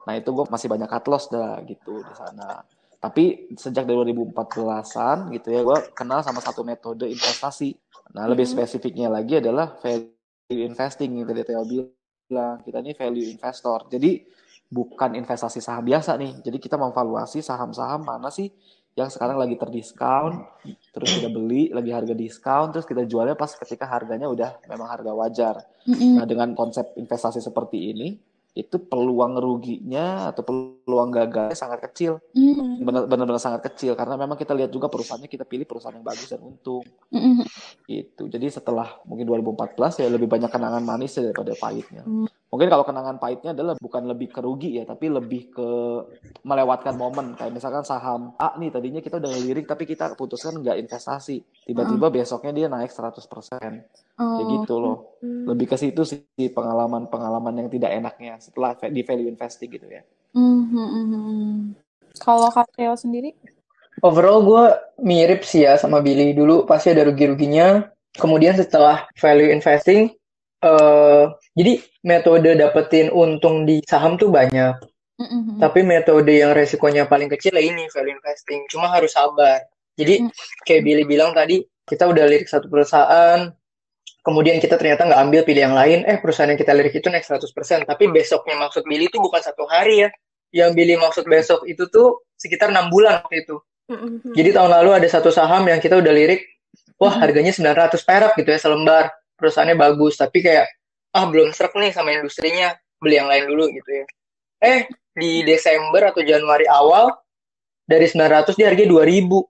Nah itu gue masih banyak cut loss dah gitu di sana. Tapi sejak dari 2014an gitu ya, gue kenal sama satu metode investasi. Nah lebih spesifiknya lagi adalah value investing yang tadi Theo bilang. Kita ini value investor. Jadi bukan investasi saham biasa nih. Jadi kita memvaluasi saham-saham mana sih yang sekarang lagi terdiskon, terus kita beli lagi harga diskon, terus kita jualnya pas ketika harganya udah memang harga wajar. Nah dengan konsep investasi seperti ini, itu peluang ruginya atau peluang gagalnya sangat kecil. Benar-benar sangat kecil, karena memang kita lihat juga perusahaannya, kita pilih perusahaan yang bagus dan untung. Gitu. Jadi setelah mungkin 2014 ya lebih banyak kenangan manis daripada pahitnya. Mungkin kalau kenangan pahitnya adalah bukan lebih ke rugi ya, tapi lebih ke melewatkan momen. Kayak misalkan saham A nih, tadinya kita udah ngelirik, tapi kita putuskan nggak investasi. Tiba-tiba besoknya dia naik 100%. Kayak gitu loh. Lebih ke situ sih pengalaman-pengalaman yang tidak enaknya setelah di value investing gitu ya. Kalau Kak Theo sendiri? Overall gue mirip sih ya sama Billy. Dulu pasti ada rugi-ruginya. Kemudian setelah value investing, jadi metode dapetin untung di saham tuh banyak. Tapi metode yang resikonya paling kecil ya ini value investing. Cuma harus sabar. Jadi kayak Billy bilang tadi, kita udah lirik satu perusahaan, kemudian kita ternyata nggak ambil pilih yang lain, perusahaan yang kita lirik itu naik 100%. Tapi besoknya maksud Billy itu bukan 1 hari ya. Yang Billy maksud besok itu tuh sekitar 6 bulan waktu itu. Jadi tahun lalu ada satu saham yang kita udah lirik, wah harganya 900 perak gitu ya selembar. Perusahaannya bagus, tapi kayak, belum srek nih sama industrinya, beli yang lain dulu gitu ya. Di Desember atau Januari awal, dari 900 dia harganya 2000.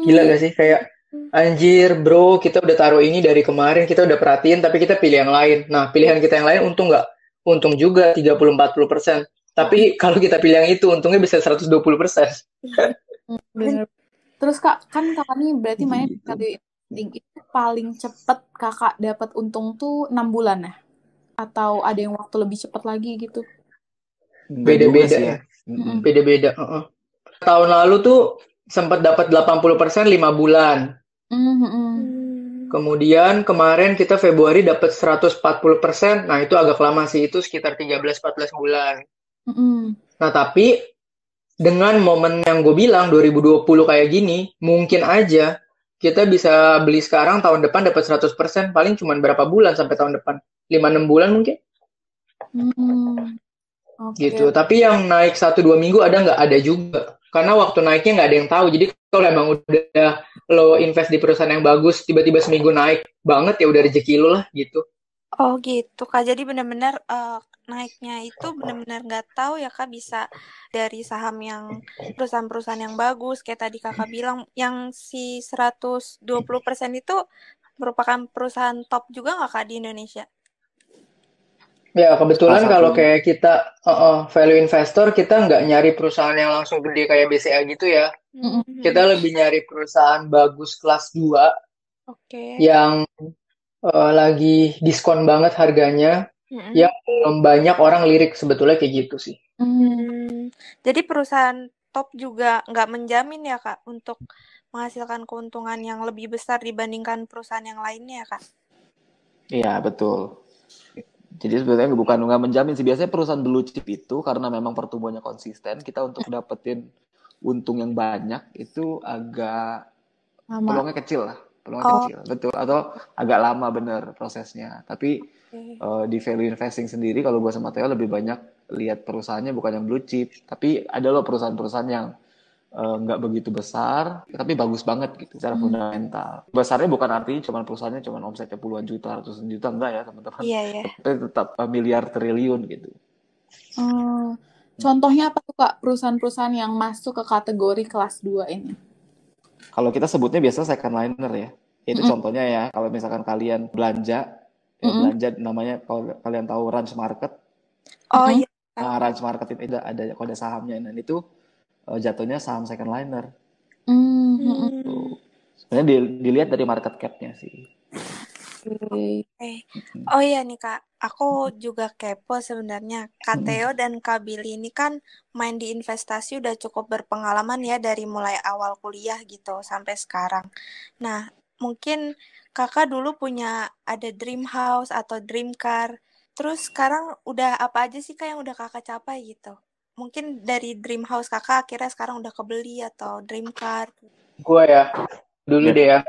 Gila gak sih? Kayak, anjir bro, kita udah taruh ini dari kemarin, kita udah perhatiin, tapi kita pilih yang lain. Nah, pilihan kita yang lain untung nggak? Untung juga 30-40%. Tapi kalau kita pilih yang itu, untungnya bisa 120%. Bener. Terus Kak, kan Kakak nih berarti main value investing itu paling cepet Kakak dapat untung tuh 6 bulan ya? Atau ada yang waktu lebih cepat lagi gitu? Beda-beda ya. Beda-beda. Tahun lalu tuh sempat dapat 80% 5 bulan. Kemudian kemarin kita Februari dapat 140%. Nah, itu agak lama sih, itu sekitar 13-14 bulan. Nah, tapi dengan momen yang gue bilang 2020 kayak gini, mungkin aja kita bisa beli sekarang, tahun depan dapat 100%, paling cuma berapa bulan sampai tahun depan? 5-6 bulan mungkin? Gitu. Tapi yang naik 1-2 minggu ada nggak? Ada juga. Karena waktu naiknya nggak ada yang tahu. Jadi kalau emang udah lo invest di perusahaan yang bagus, tiba-tiba seminggu naik banget, ya udah rezeki lo lah gitu. Oh gitu Kak, jadi benar-benar naiknya itu benar-benar nggak tahu ya Kak, bisa dari saham yang perusahaan-perusahaan yang bagus kayak tadi Kakak bilang, yang si 120% itu merupakan perusahaan top juga nggak Kak di Indonesia? Ya kebetulan kalau kayak kita value investor, kita nggak nyari perusahaan yang langsung gede kayak BCA gitu ya. Kita lebih nyari perusahaan bagus kelas 2 yang lagi diskon banget harganya, yang banyak orang lirik, sebetulnya kayak gitu sih. Jadi perusahaan top juga nggak menjamin ya Kak untuk menghasilkan keuntungan yang lebih besar dibandingkan perusahaan yang lainnya ya Kak? Iya betul. Jadi sebenarnya bukan nggak menjamin sih, biasanya perusahaan blue chip itu karena memang pertumbuhannya konsisten, kita untuk dapetin untung yang banyak itu agak peluangnya kecil lah. Kecil, betul, atau agak lama bener prosesnya. Tapi di value investing sendiri, kalau gue sama Theo lebih banyak lihat perusahaannya bukan yang blue chip, tapi ada loh perusahaan-perusahaan yang nggak begitu besar, tapi bagus banget gitu secara fundamental. Besarnya bukan artinya perusahaannya cuma omsetnya puluhan juta, ratusan juta, enggak ya teman-teman. Iya. Tapi tetap miliar triliun gitu. Contohnya apa tuh Kak perusahaan-perusahaan yang masuk ke kategori kelas 2 ini? Kalau kita sebutnya biasa second liner ya. Itu contohnya ya, kalau misalkan kalian belanja, belanja namanya, kalau kalian tahu Ranch Market. Oh iya. Nah, Ranch Market itu ada kode sahamnya, dan itu jatuhnya saham second liner. Sebenarnya dilihat dari market cap-nya sih. Oh iya nih Kak, aku juga kepo sebenarnya. Kak Theo dan Kak Billy ini kan main di investasi udah cukup berpengalaman ya dari mulai awal kuliah gitu sampai sekarang. Nah, mungkin Kakak dulu punya ada dream house atau dream car. Terus sekarang udah apa aja sih Kak yang udah Kakak capai gitu? Mungkin dari dream house Kakak akhirnya sekarang udah kebeli atau dream car. Gue ya, dulu deh ya.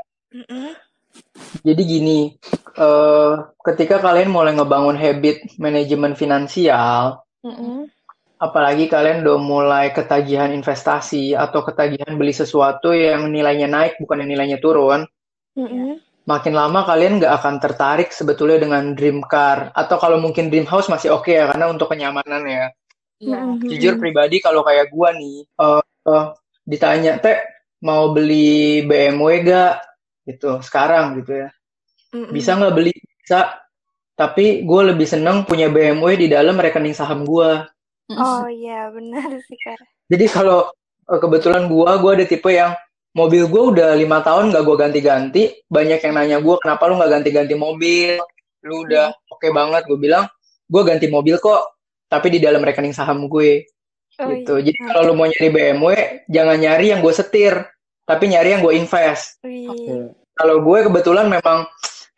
Jadi gini, ketika kalian mulai ngebangun habit manajemen finansial, apalagi kalian udah mulai ketagihan investasi atau ketagihan beli sesuatu yang nilainya naik bukan yang nilainya turun, makin lama kalian nggak akan tertarik sebetulnya dengan dream car. Atau kalau mungkin dream house masih oke ya, karena untuk kenyamanan ya. Jujur pribadi kalau kayak gua nih, ditanya, Teh mau beli BMW gak? Gitu, sekarang gitu ya. Bisa nggak beli? Bisa. Tapi gue lebih seneng punya BMW di dalam rekening saham gue. Oh iya, benar sih Kak. Jadi kalau kebetulan gue ada tipe yang mobil gue udah 5 tahun gak gue ganti-ganti. Banyak yang nanya gue, kenapa lu gak ganti-ganti mobil? Lu udah oke banget. Gue bilang, gue ganti mobil kok, tapi di dalam rekening saham gue. Oh Gitu. iya. Jadi kalau lu mau nyari BMW, jangan nyari yang gue setir, tapi nyari yang gue invest. Wih. Kalau gue kebetulan memang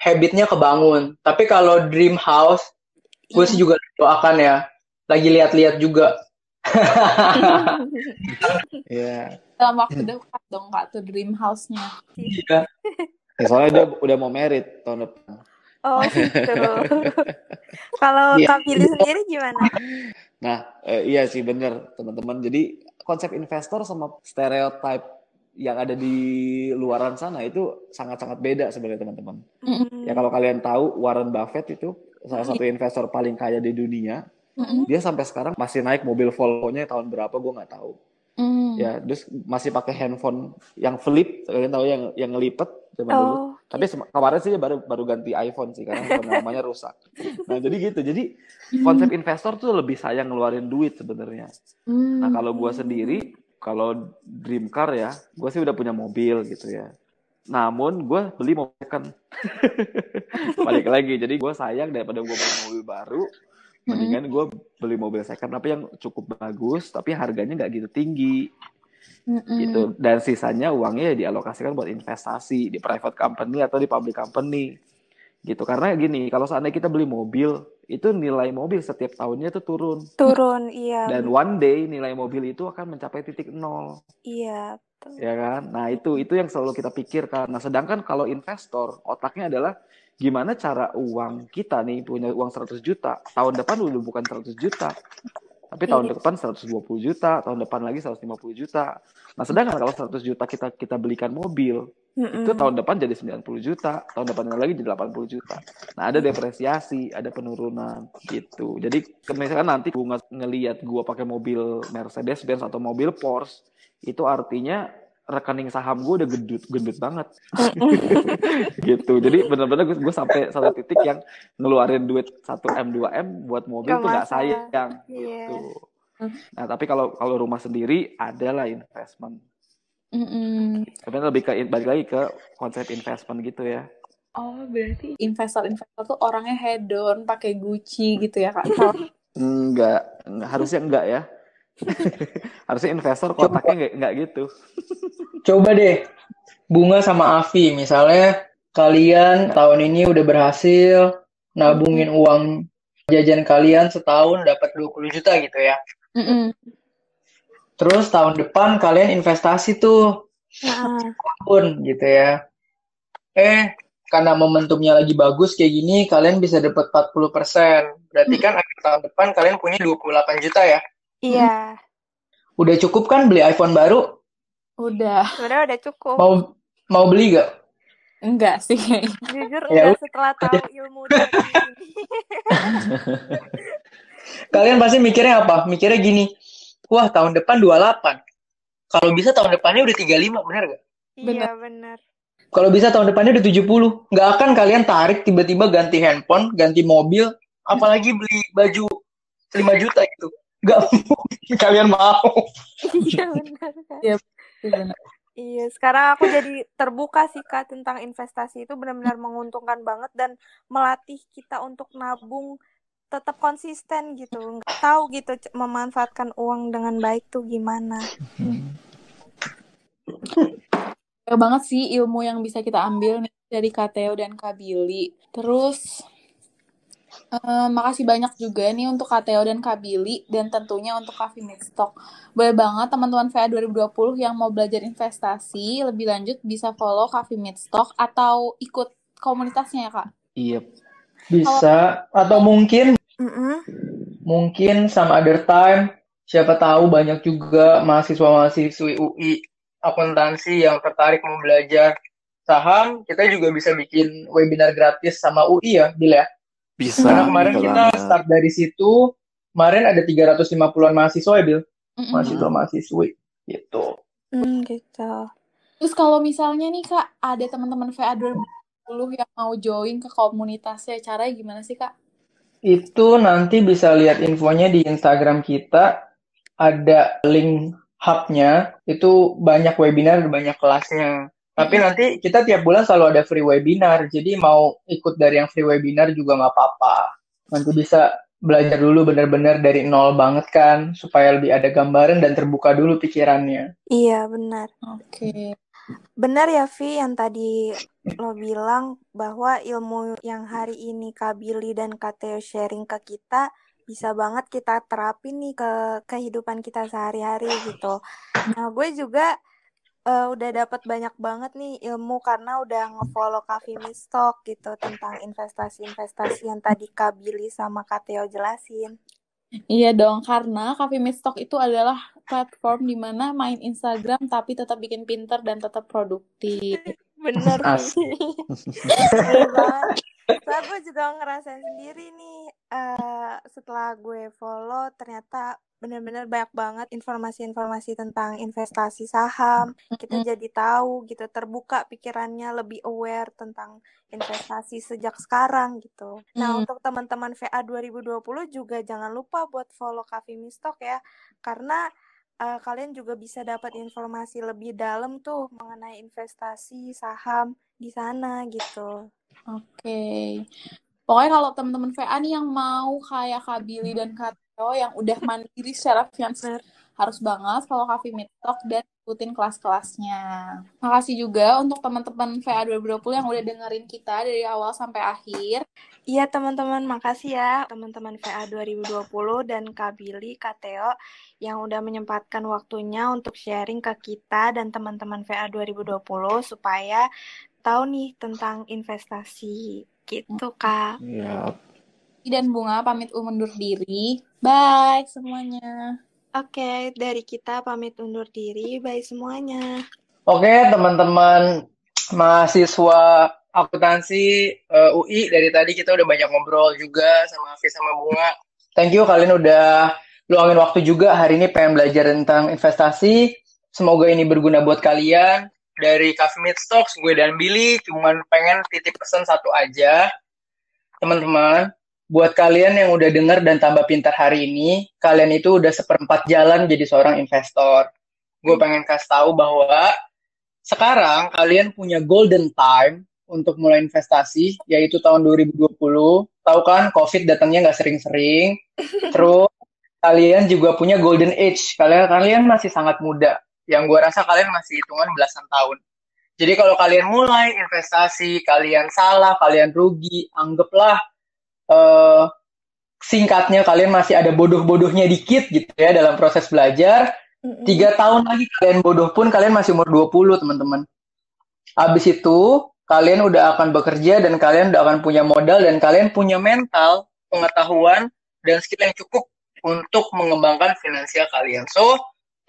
habitnya kebangun. Tapi kalau dream house, gue sih juga doakan ya. Lagi lihat-lihat juga. Iya. Dalam waktu dekat dong Kak tuh dream house-nya. Iya. Ya, soalnya dia udah mau merit tahun depan. Oh gitu. Kalau Iya. Kak Billy sendiri gimana? Nah, iya sih bener teman-teman. Jadi konsep investor sama stereotype yang ada di luaran sana itu sangat-sangat beda sebenarnya teman-teman. Ya kalau kalian tahu Warren Buffett itu salah satu investor paling kaya di dunia. Dia sampai sekarang masih naik mobil Volvo-nya tahun berapa gue nggak tahu. Ya, terus masih pakai handphone yang flip, kalian tahu yang ngelipet zaman dulu. Tapi kemarin sih dia baru ganti iPhone sih karena namanya rusak. Nah, jadi gitu. Jadi konsep investor tuh lebih sayang ngeluarin duit sebenarnya. Nah, kalau gue sendiri, kalau dream car ya, gue sih udah punya mobil gitu ya. Namun gue beli mobil second. Balik lagi, jadi gue sayang daripada gue beli mobil baru, mendingan gue beli mobil second tapi yang cukup bagus, tapi harganya nggak gitu tinggi. Gitu. Dan sisanya uangnya ya dialokasikan buat investasi di private company atau di public company. Gitu. Karena gini, kalau seandainya kita beli mobil, itu nilai mobil setiap tahunnya itu turun. Turun, iya. Dan one day nilai mobil itu akan mencapai titik nol. Iya, betul. Ya kan? Nah, itu yang selalu kita pikirkan. Nah, sedangkan kalau investor, otaknya adalah gimana cara uang kita nih punya uang 100 juta, tahun depan udah bukan 100 juta. Tapi tahun depan 120 juta, tahun depan lagi 150 juta. Nah, sedangkan kalau 100 juta kita belikan mobil, itu tahun depan jadi 90 juta, tahun depannya lagi jadi 80 juta. Nah, ada depresiasi, ada penurunan gitu. Jadi, misalkan nanti gue ngelihat gue pakai mobil Mercedes-Benz atau mobil Porsche, itu artinya rekening saham gue udah gendut banget. Gitu. Jadi benar-benar gue sampai satu titik yang ngeluarin duit 1M 2M buat mobil tuh nggak sayang gitu. Nah, tapi kalau rumah sendiri adalah investment. Tapi lebih balik lagi ke konsep investment gitu ya. Oh, berarti investor tuh orangnya hedon, pakai Gucci gitu ya Kak? Enggak, harusnya enggak ya. Harusnya investor kotaknya nggak gitu. Coba deh, Bunga sama Afi, misalnya kalian tahun ini udah berhasil nabungin uang jajan kalian setahun dapat 20 juta gitu ya. Terus tahun depan kalian investasi tuh apapun gitu ya. Karena momentumnya lagi bagus kayak gini, kalian bisa dapat 40%. Berarti kan akhir tahun depan kalian punya 28 juta ya. Iya. Udah cukup kan beli iPhone baru? Udah cukup. Mau beli gak? Enggak sih. Jujur Ya, enggak setelah tahu ilmu dari ini. Kalian pasti mikirnya apa? Mikirnya gini, wah tahun depan 28. Kalau bisa tahun depannya udah 35, benar gak? Iya, benar. Kalau bisa tahun depannya udah 70. Nggak akan kalian tarik tiba-tiba ganti handphone, ganti mobil, apalagi beli baju 5 juta gitu. Nggak mungkin kalian mau. Iya, benar. Iya, benar. Iya, sekarang aku jadi terbuka sih Kak tentang investasi itu benar-benar menguntungkan banget dan melatih kita untuk nabung tetap konsisten gitu. Nggak tahu gitu memanfaatkan uang dengan baik tuh gimana. Banyak banget sih ilmu yang bisa kita ambil nih dari Kak Theo dan Kak Billy. Terus makasih banyak juga nih untuk Kak Theo dan Kak Billy dan tentunya untuk Coffee Meets Talk. Boleh banget teman-teman VA 2020 yang mau belajar investasi lebih lanjut bisa follow Coffee Meets Talk atau ikut komunitasnya ya Kak? Iya. Bisa atau mungkin some other time, siapa tahu banyak juga mahasiswa-mahasiswi UI akuntansi yang tertarik mau belajar saham, kita juga bisa bikin webinar gratis sama UI ya, Bil ya. Bisa. Karena kemarin kita start dari situ, kemarin ada 350-an mahasiswa ya, Bil. Mahasiswa-mahasiswi gitu. Gitu. Terus kalau misalnya nih Kak, ada teman-teman VA 2020 yang mau join ke komunitasnya, caranya gimana sih, Kak? Itu nanti bisa lihat infonya di Instagram kita, ada link hubnya, itu banyak webinar, banyak kelasnya. Tapi nanti kita tiap bulan selalu ada free webinar, jadi mau ikut dari yang free webinar juga nggak apa-apa. Nanti bisa belajar dulu benar-benar dari nol banget kan, supaya lebih ada gambaran dan terbuka dulu pikirannya. Iya, benar. Oke. Benar ya, Vi, yang tadi lo bilang bahwa ilmu yang hari ini Kak Billy dan Kak Theo sharing ke kita bisa banget kita terapin nih ke kehidupan kita sehari-hari gitu. Nah, gue juga udah dapat banyak banget nih ilmu karena udah ngefollow Coffee Stock gitu tentang investasi-investasi yang tadi Kak Billy sama Kak Theo jelasin. Iya dong, karena Coffee Meet Stock itu adalah platform di mana main Instagram tapi tetap bikin pinter dan tetap produktif. Bener, Asik. Vi. Bener banget. Soalnya gue juga ngerasain sendiri nih, setelah gue follow ternyata benar-benar banyak banget informasi-informasi tentang investasi saham. Kita jadi tahu gitu, terbuka pikirannya, lebih aware tentang investasi sejak sekarang gitu. Nah, untuk teman-teman VA 2020 juga jangan lupa buat follow Coffee Stock ya, karena kalian juga bisa dapat informasi lebih dalam tuh mengenai investasi saham di sana gitu. Oke. Pokoknya kalau teman-teman VA nih yang mau kayak Kak Billy dan Kak Theo yang udah mandiri secara finansial, harus banget follow Coffee Meet Talk dan ikutin kelas-kelasnya. Makasih juga untuk teman-teman VA 2020 yang udah dengerin kita dari awal sampai akhir. Iya teman-teman, makasih ya teman-teman VA 2020 dan Kak Billy, Kak Theo yang udah menyempatkan waktunya untuk sharing ke kita dan teman-teman VA 2020 supaya tahu nih tentang investasi gitu, Kak. Iya. Dan Bunga pamit undur diri. Bye semuanya. Oke, dari kita pamit undur diri. Bye semuanya. Oke, teman-teman mahasiswa akuntansi UI, dari tadi kita udah banyak ngobrol juga sama Afi sama Bunga. Thank you, kalian udah luangin waktu juga hari ini pengen belajar tentang investasi. Semoga ini berguna buat kalian. Dari Coffee Meet Stocks, gue dan Billy cuman pengen titip pesan satu aja. Teman-teman, buat kalian yang udah dengar dan tambah pintar hari ini, kalian itu udah seperempat jalan jadi seorang investor. Gue pengen kasih tahu bahwa sekarang kalian punya golden time untuk mulai investasi, yaitu tahun 2020. Tahu kan, COVID datangnya nggak sering-sering. Terus kalian juga punya golden age. Kalian masih sangat muda. Yang gue rasa kalian masih hitungan belasan tahun. Jadi kalau kalian mulai investasi, kalian salah, kalian rugi, anggaplah singkatnya kalian masih ada bodoh-bodohnya dikit gitu ya dalam proses belajar. 3 tahun lagi kalian bodoh pun kalian masih umur 20, teman-teman. Habis itu, kalian udah akan bekerja dan kalian udah akan punya modal dan kalian punya mental, pengetahuan, dan skill yang cukup untuk mengembangkan finansial kalian. So,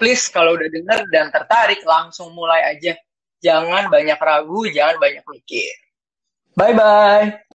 please kalau udah dengar dan tertarik, langsung mulai aja. Jangan banyak ragu, jangan banyak mikir. Bye-bye.